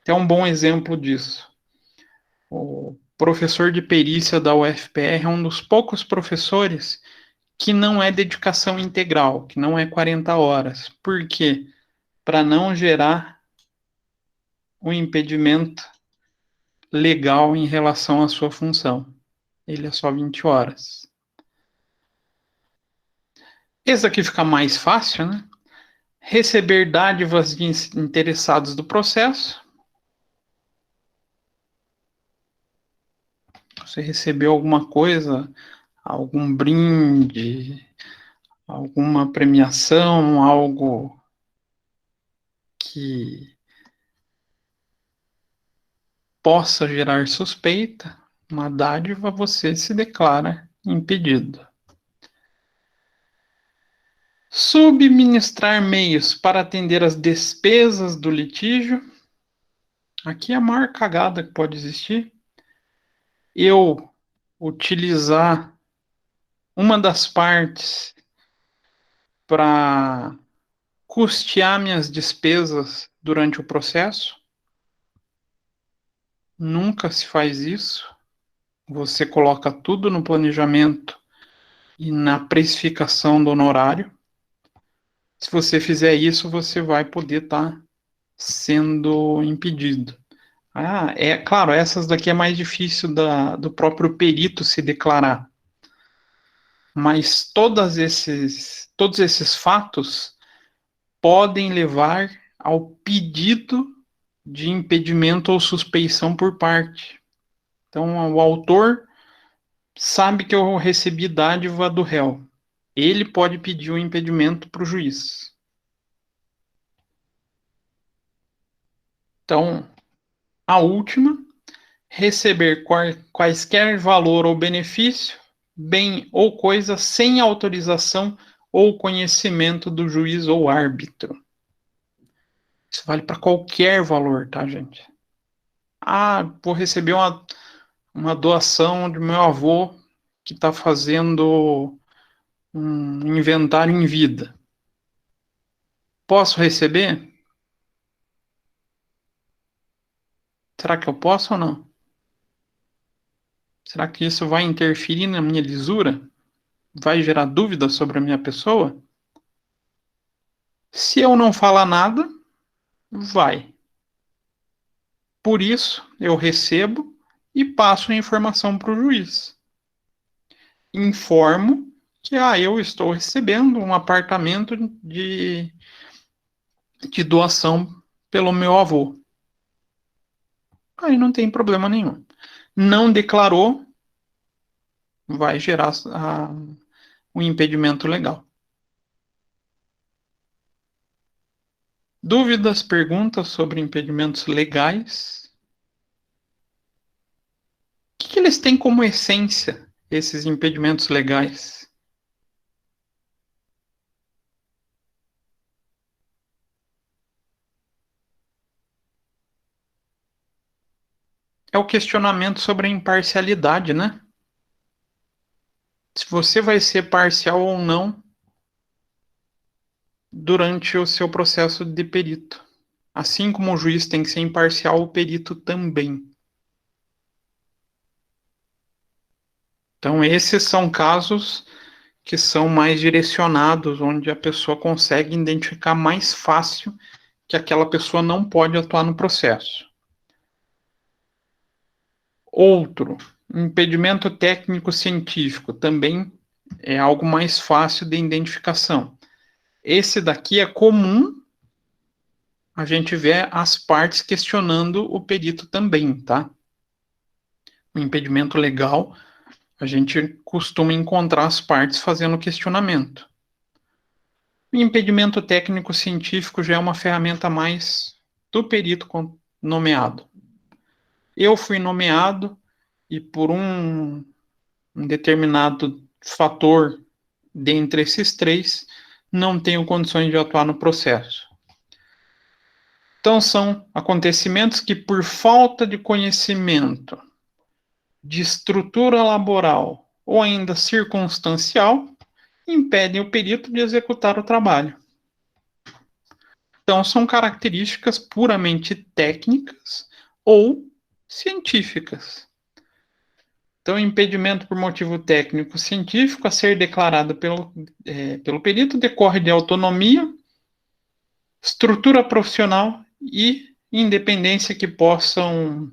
Tem um bom exemplo disso. O professor de perícia da UFPR é um dos poucos professores que não é dedicação integral, que não é 40 horas. Por quê? Para não gerar um impedimento legal em relação à sua função. Ele é só 20 horas. Esse aqui fica mais fácil, né? Receber dádivas de interessados do processo. Você recebeu alguma coisa, algum brinde, alguma premiação, algo que possa gerar suspeita, uma dádiva, você se declara impedido. Subministrar meios para atender às despesas do litígio. Aqui é a maior cagada que pode existir. Eu utilizar uma das partes para custear minhas despesas durante o processo. Nunca se faz isso. Você coloca tudo no planejamento e na precificação do honorário. Se você fizer isso, você vai poder estar sendo impedido. É claro, essas daqui é mais difícil do próprio perito se declarar. Mas todos esses fatos podem levar ao pedido de impedimento ou suspeição por parte. Então, o autor sabe que eu recebi dádiva do réu. Ele pode pedir o impedimento para o juiz. Então, a última, receber quaisquer valor ou benefício, bem ou coisa, sem autorização ou conhecimento do juiz ou árbitro. Isso vale para qualquer valor, tá, gente? Vou receber uma doação de meu avô que está fazendo um inventário em vida. Posso receber? Será que eu posso ou não? Será que isso vai interferir na minha lisura? Vai gerar dúvida sobre a minha pessoa? Se eu não falar nada, vai. Por isso, eu recebo e passo a informação para o juiz. Informo que eu estou recebendo um apartamento de doação pelo meu avô. Aí não tem problema nenhum. Não declarou, vai gerar um impedimento legal. Dúvidas, perguntas sobre impedimentos legais? O que eles têm como essência, esses impedimentos legais? É o questionamento sobre a imparcialidade, né? Se você vai ser parcial ou não durante o seu processo de perito. Assim como o juiz tem que ser imparcial, o perito também. Então, esses são casos que são mais direcionados, onde a pessoa consegue identificar mais fácil que aquela pessoa não pode atuar no processo. Outro, impedimento técnico-científico, também é algo mais fácil de identificação. Esse daqui é comum a gente ver as partes questionando o perito também, tá? O impedimento legal, a gente costuma encontrar as partes fazendo questionamento. O impedimento técnico-científico já é uma ferramenta mais do perito nomeado. Eu fui nomeado e por um determinado fator dentre esses três, não tenho condições de atuar no processo. Então, são acontecimentos que, por falta de conhecimento de estrutura laboral ou ainda circunstancial, impedem o perito de executar o trabalho. Então, são características puramente técnicas ou científicas. Então, impedimento por motivo técnico científico a ser declarado pelo perito decorre de autonomia, estrutura profissional e independência que possam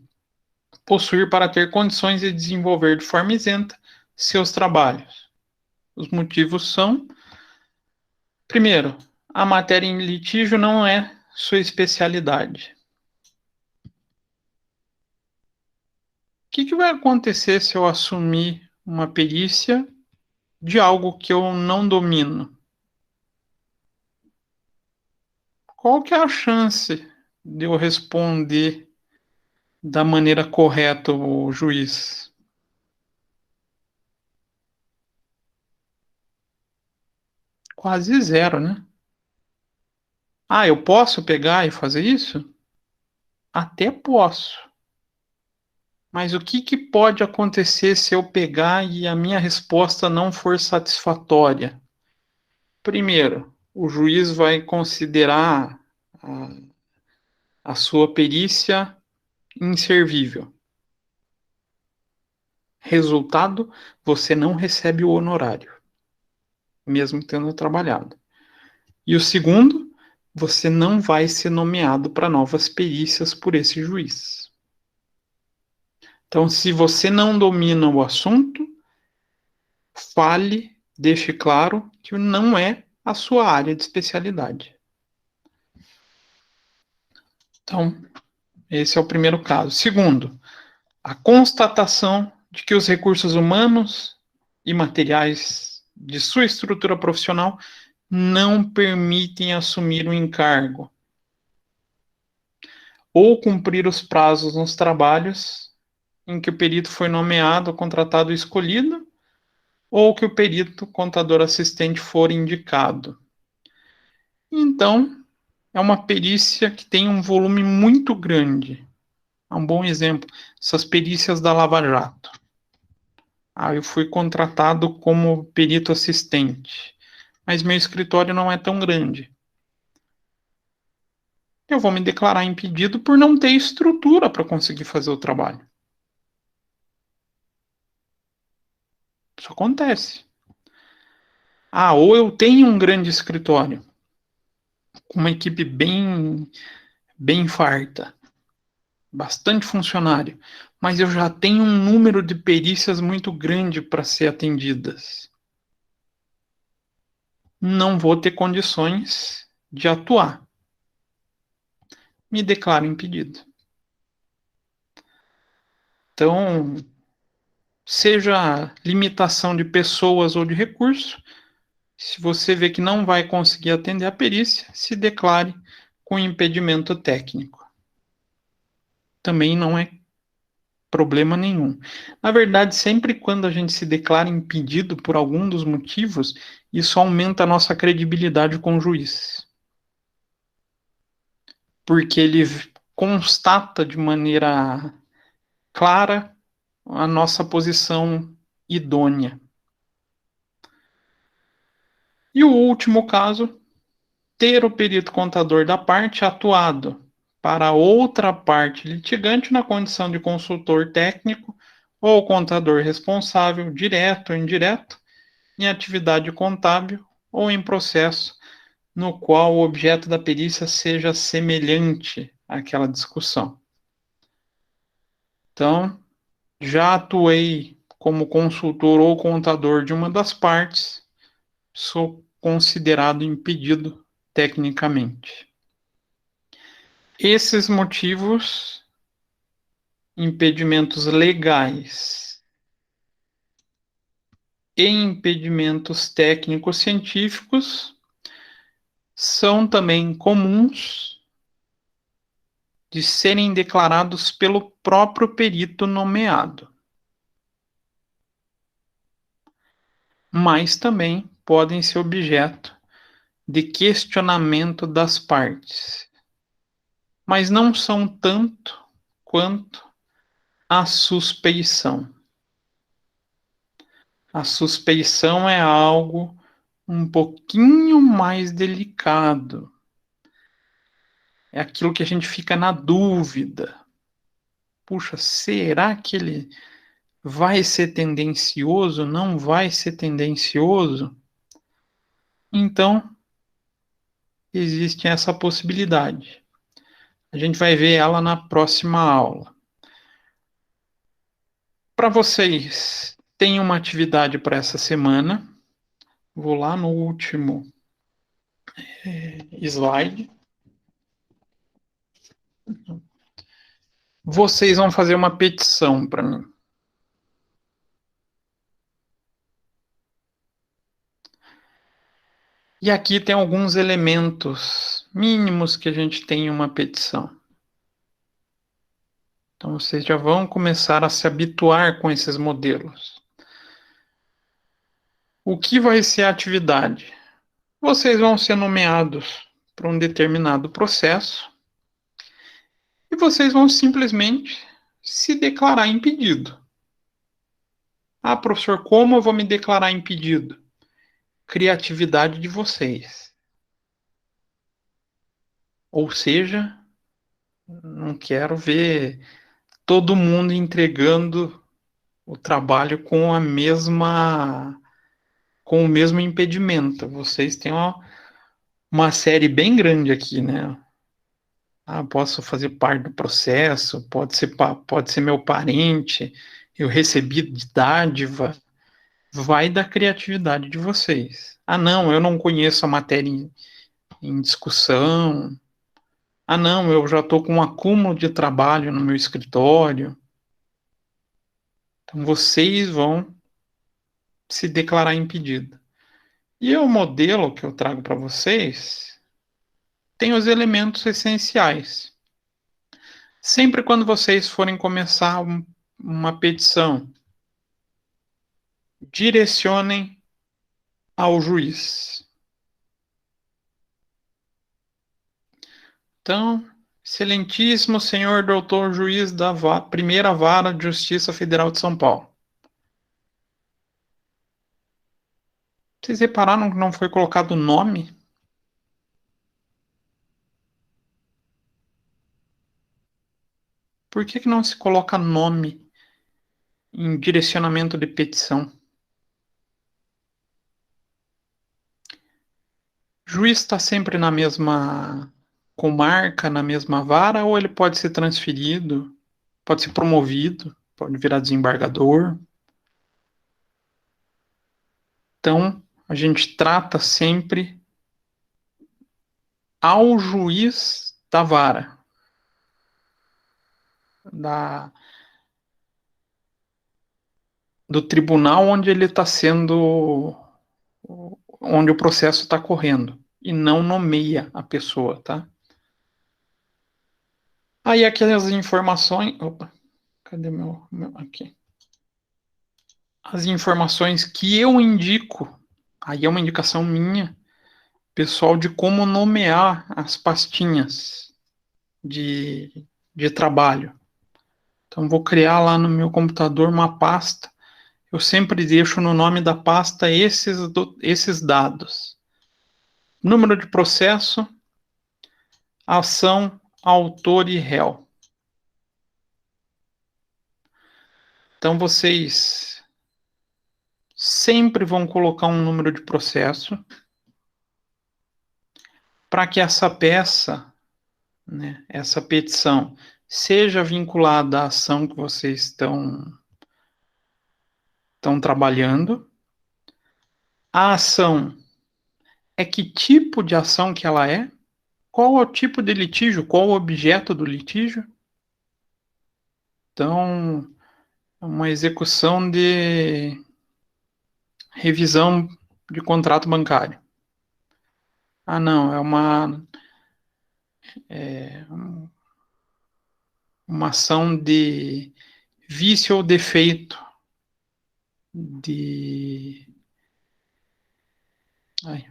possuir para ter condições de desenvolver de forma isenta seus trabalhos. Os motivos são: primeiro, a matéria em litígio não é sua especialidade. O que vai acontecer se eu assumir uma perícia de algo que eu não domino? Qual que é a chance de eu responder da maneira correta o juiz? Quase zero, né? Ah, eu posso pegar e fazer isso? Até posso. Mas o que pode acontecer se eu pegar e a minha resposta não for satisfatória? Primeiro, o juiz vai considerar a sua perícia inservível. Resultado, você não recebe o honorário, mesmo tendo trabalhado. E o segundo, você não vai ser nomeado para novas perícias por esse juiz. Então, se você não domina o assunto, fale, deixe claro que não é a sua área de especialidade. Então, esse é o primeiro caso. Segundo, a constatação de que os recursos humanos e materiais de sua estrutura profissional não permitem assumir o encargo ou cumprir os prazos nos trabalhos em que o perito foi nomeado, contratado ou escolhido, ou que o perito contador assistente for indicado. Então, é uma perícia que tem um volume muito grande. É um bom exemplo, essas perícias da Lava Jato. Eu fui contratado como perito assistente, mas meu escritório não é tão grande. Eu vou me declarar impedido por não ter estrutura para conseguir fazer o trabalho. Isso acontece. Ou eu tenho um grande escritório, com uma equipe bem farta, bastante funcionário, mas eu já tenho um número de perícias muito grande para ser atendidas. Não vou ter condições de atuar. Me declaro impedido. Então, seja limitação de pessoas ou de recurso, se você vê que não vai conseguir atender a perícia, se declare com impedimento técnico. Também não é problema nenhum. Na verdade, sempre quando a gente se declara impedido por algum dos motivos, isso aumenta a nossa credibilidade com o juiz. Porque ele constata de maneira clara a nossa posição idônea. E o último caso, ter o perito contador da parte atuado para outra parte litigante na condição de consultor técnico ou contador responsável, direto ou indireto, em atividade contábil ou em processo no qual o objeto da perícia seja semelhante àquela discussão. Então, já atuei como consultor ou contador de uma das partes, sou considerado impedido tecnicamente. Esses motivos, impedimentos legais e impedimentos técnicos científicos, são também comuns de serem declarados pelo próprio perito nomeado, mas também podem ser objeto de questionamento das partes, mas não são tanto quanto a suspeição. A suspeição é algo um pouquinho mais delicado. É aquilo que a gente fica na dúvida. Puxa, será que ele vai ser tendencioso? Não vai ser tendencioso? Então, existe essa possibilidade. A gente vai ver ela na próxima aula. Para vocês, tem uma atividade para essa semana. Vou lá no último slide. Vocês vão fazer uma petição para mim. E aqui tem alguns elementos mínimos que a gente tem em uma petição. Então vocês já vão começar a se habituar com esses modelos. O que vai ser a atividade? Vocês vão ser nomeados para um determinado processo e vocês vão simplesmente se declarar impedido. Ah, professor, como eu vou me declarar impedido? Criatividade de vocês. Ou seja, não quero ver todo mundo entregando o trabalho com o mesmo impedimento. Vocês têm uma série bem grande aqui, né? Ah, posso fazer parte do processo, pode ser meu parente, eu recebi de dádiva. Vai da criatividade de vocês. Ah, não, eu não conheço a matéria em discussão. Ah, não, eu já estou com um acúmulo de trabalho no meu escritório. Então, vocês vão se declarar impedido. E o modelo que eu trago para vocês tem os elementos essenciais. Sempre quando vocês forem começar uma petição, direcionem ao juiz. Então, excelentíssimo senhor doutor juiz da primeira vara de Justiça Federal de São Paulo. Vocês repararam que não foi colocado nome? Por que não se coloca nome em direcionamento de petição? O juiz está sempre na mesma comarca, na mesma vara, ou ele pode ser transferido, pode ser promovido, pode virar desembargador. Então, a gente trata sempre ao juiz da vara, do tribunal onde ele está sendo, onde o processo está correndo, e não nomeia a pessoa, tá? Aí aquelas informações, opa, cadê aqui? As informações que eu indico, aí é uma indicação minha, pessoal, de como nomear as pastinhas de trabalho. Então, vou criar lá no meu computador uma pasta. Eu sempre deixo no nome da pasta esses dados. Número de processo, ação, autor e réu. Então, vocês sempre vão colocar um número de processo para que essa peça, né, essa petição, seja vinculada à ação que vocês estão trabalhando. A ação é que tipo de ação que ela é? Qual é o tipo de litígio? Qual o objeto do litígio? Então, é uma execução de revisão de contrato bancário. Ah, não, é uma ação de vício ou defeito de, ai,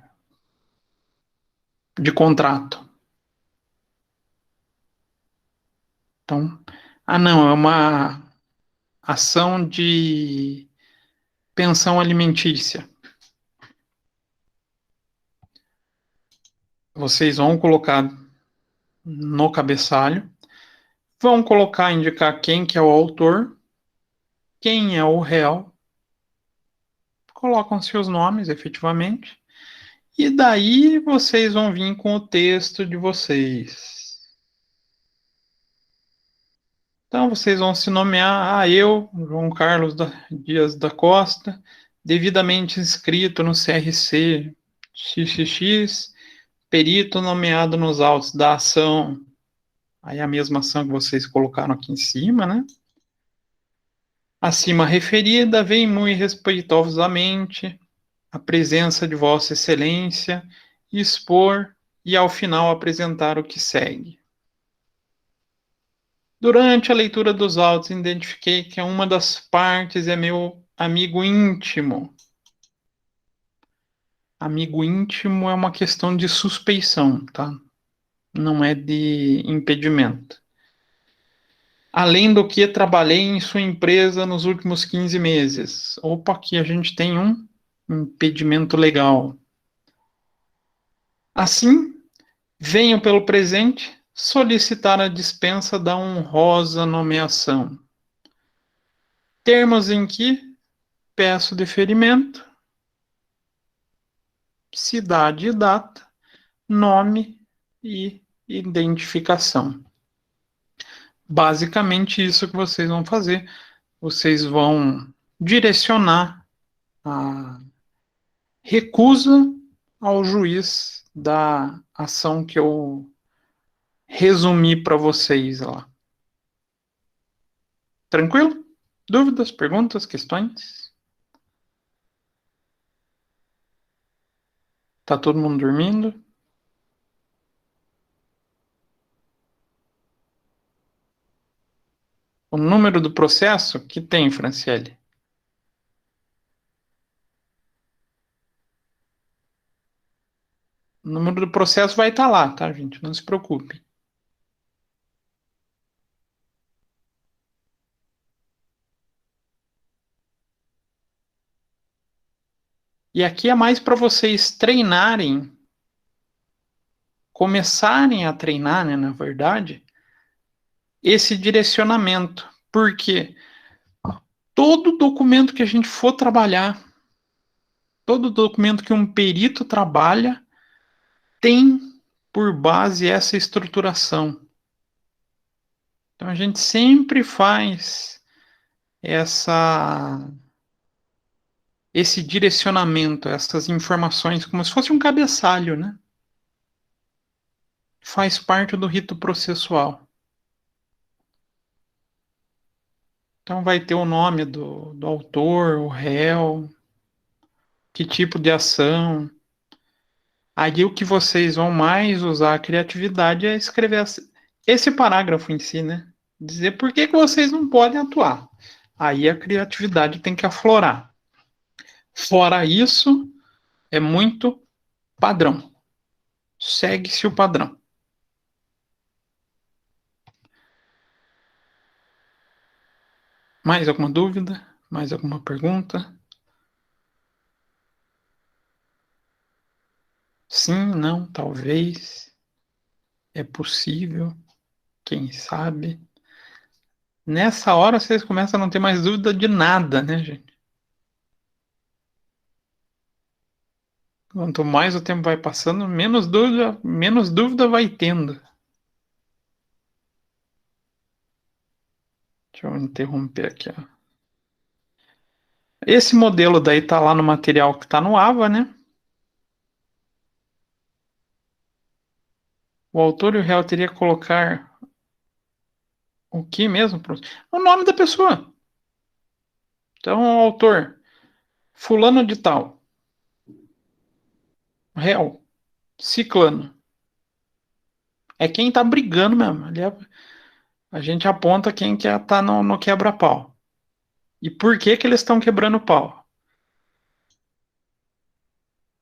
de contrato. Então, ah, não, é uma ação de pensão alimentícia. vocês vão colocar no cabeçalho, vão colocar, indicar quem que é o autor, quem é o réu, colocam seus nomes, efetivamente, e daí vocês vão vir com o texto de vocês. Então vocês vão se nomear, eu, João Carlos Dias da Costa, devidamente inscrito no CRC XXX, perito nomeado nos autos da ação, aí a mesma ação que vocês colocaram aqui em cima, né? Acima referida, vem muito respeitosamente a presença de Vossa Excelência, expor e ao final apresentar o que segue. Durante a leitura dos autos, identifiquei que uma das partes é meu amigo íntimo. Amigo íntimo é uma questão de suspeição, tá? Não é de impedimento. Além do que, trabalhei em sua empresa nos últimos 15 meses. Opa, aqui a gente tem um impedimento legal. Assim, venho pelo presente solicitar a dispensa da honrosa nomeação. Termos em que peço deferimento, cidade e data, nome e identificação. Basicamente isso que vocês vão fazer. Vocês vão direcionar a recusa ao juiz da ação que eu resumi para vocês lá. Tranquilo? Dúvidas, perguntas, questões? Tá todo mundo dormindo? O número do processo que tem, Franciele? O número do processo vai estar lá, tá, gente? Não se preocupe. E aqui é mais para vocês treinarem, começarem a treinar, né, na verdade, esse direcionamento. Porque todo documento que a gente for trabalhar, todo documento que um perito trabalha, tem por base essa estruturação. Então a gente sempre faz esse direcionamento, essas informações, como se fosse um cabeçalho, né? Faz parte do rito processual. Então vai ter o nome do autor, o réu, que tipo de ação. Aí o que vocês vão mais usar a criatividade é escrever esse parágrafo em si, né? Dizer por que vocês não podem atuar. Aí a criatividade tem que aflorar. Fora isso, é muito padrão. Segue-se o padrão. Mais alguma dúvida? Mais alguma pergunta? Sim, não, talvez. É possível. Quem sabe? Nessa hora vocês começam a não ter mais dúvida de nada, né, gente? Quanto mais o tempo vai passando, menos dúvida vai tendo. Deixa eu interromper aqui, ó. Esse modelo daí tá lá no material que tá no AVA, né? O autor e o réu teria que colocar o que mesmo? O nome da pessoa. Então, o autor, fulano de tal, réu, ciclano. É quem tá brigando mesmo. A gente aponta quem que tá no quebra-pau. E por que que eles estão quebrando o pau?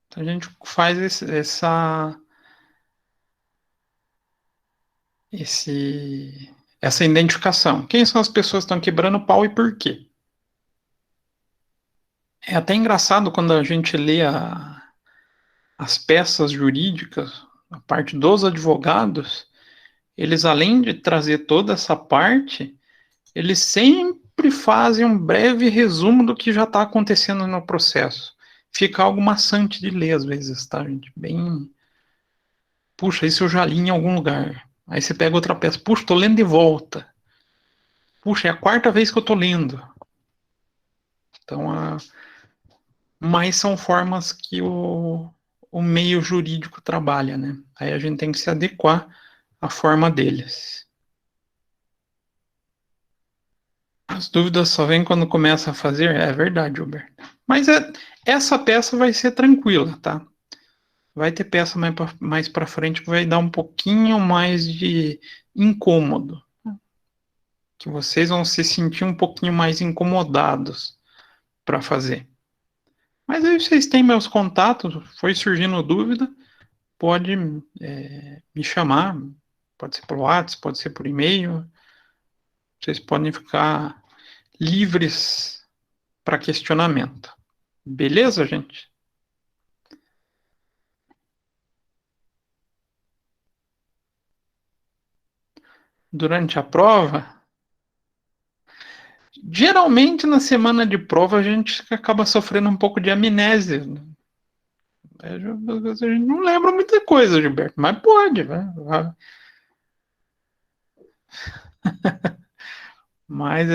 Então a gente faz essa identificação. Quem são as pessoas que estão quebrando o pau e por quê? É até engraçado quando a gente lê as peças jurídicas, a parte dos advogados, eles, além de trazer toda essa parte, eles sempre fazem um breve resumo do que já está acontecendo no processo. Fica algo maçante de ler às vezes, tá, gente? Bem. Puxa, isso eu já li em algum lugar. Aí você pega outra peça. Puxa, estou lendo de volta. Puxa, é a quarta vez que eu estou lendo. Então, mas são formas que o meio jurídico trabalha, né? Aí a gente tem que se adequar à forma deles. As dúvidas só vêm quando começa a fazer? É verdade, Gilberto. Mas essa peça vai ser tranquila, tá? Vai ter peça mais para frente que vai dar um pouquinho mais de incômodo. Que vocês vão se sentir um pouquinho mais incomodados para fazer. Mas aí vocês têm meus contatos, foi surgindo dúvida, pode me chamar, pode ser por WhatsApp, pode ser por e-mail. Vocês podem ficar livres para questionamento. Beleza, gente? Durante a prova, geralmente na semana de prova a gente acaba sofrendo um pouco de amnésia. A gente não lembra muita coisa, Gilberto, mas pode, né? Mas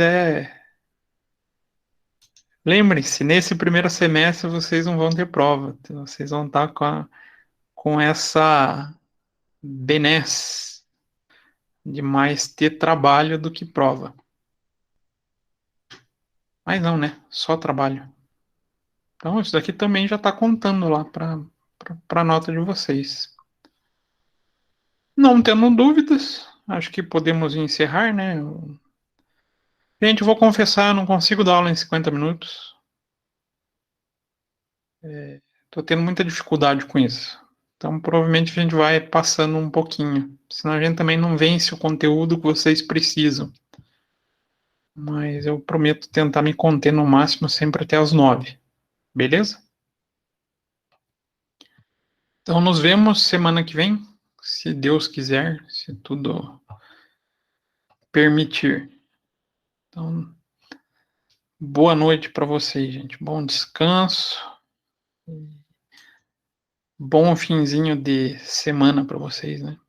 lembrem-se, nesse primeiro semestre vocês não vão ter prova. Vocês vão estar com essa benesse de mais ter trabalho do que prova. Mas não, né? Só trabalho. Então, isso daqui também já está contando lá para a nota de vocês. Não tendo dúvidas, acho que podemos encerrar, né? Gente, eu vou confessar, eu não consigo dar aula em 50 minutos. Estou tendo muita dificuldade com isso. Então, provavelmente a gente vai passando um pouquinho. Senão a gente também não vence o conteúdo que vocês precisam. Mas eu prometo tentar me conter no máximo sempre até as 9. Beleza? Então, nos vemos semana que vem, se Deus quiser, se tudo permitir. Então, boa noite para vocês, gente. Bom descanso. Bom finzinho de semana para vocês, né?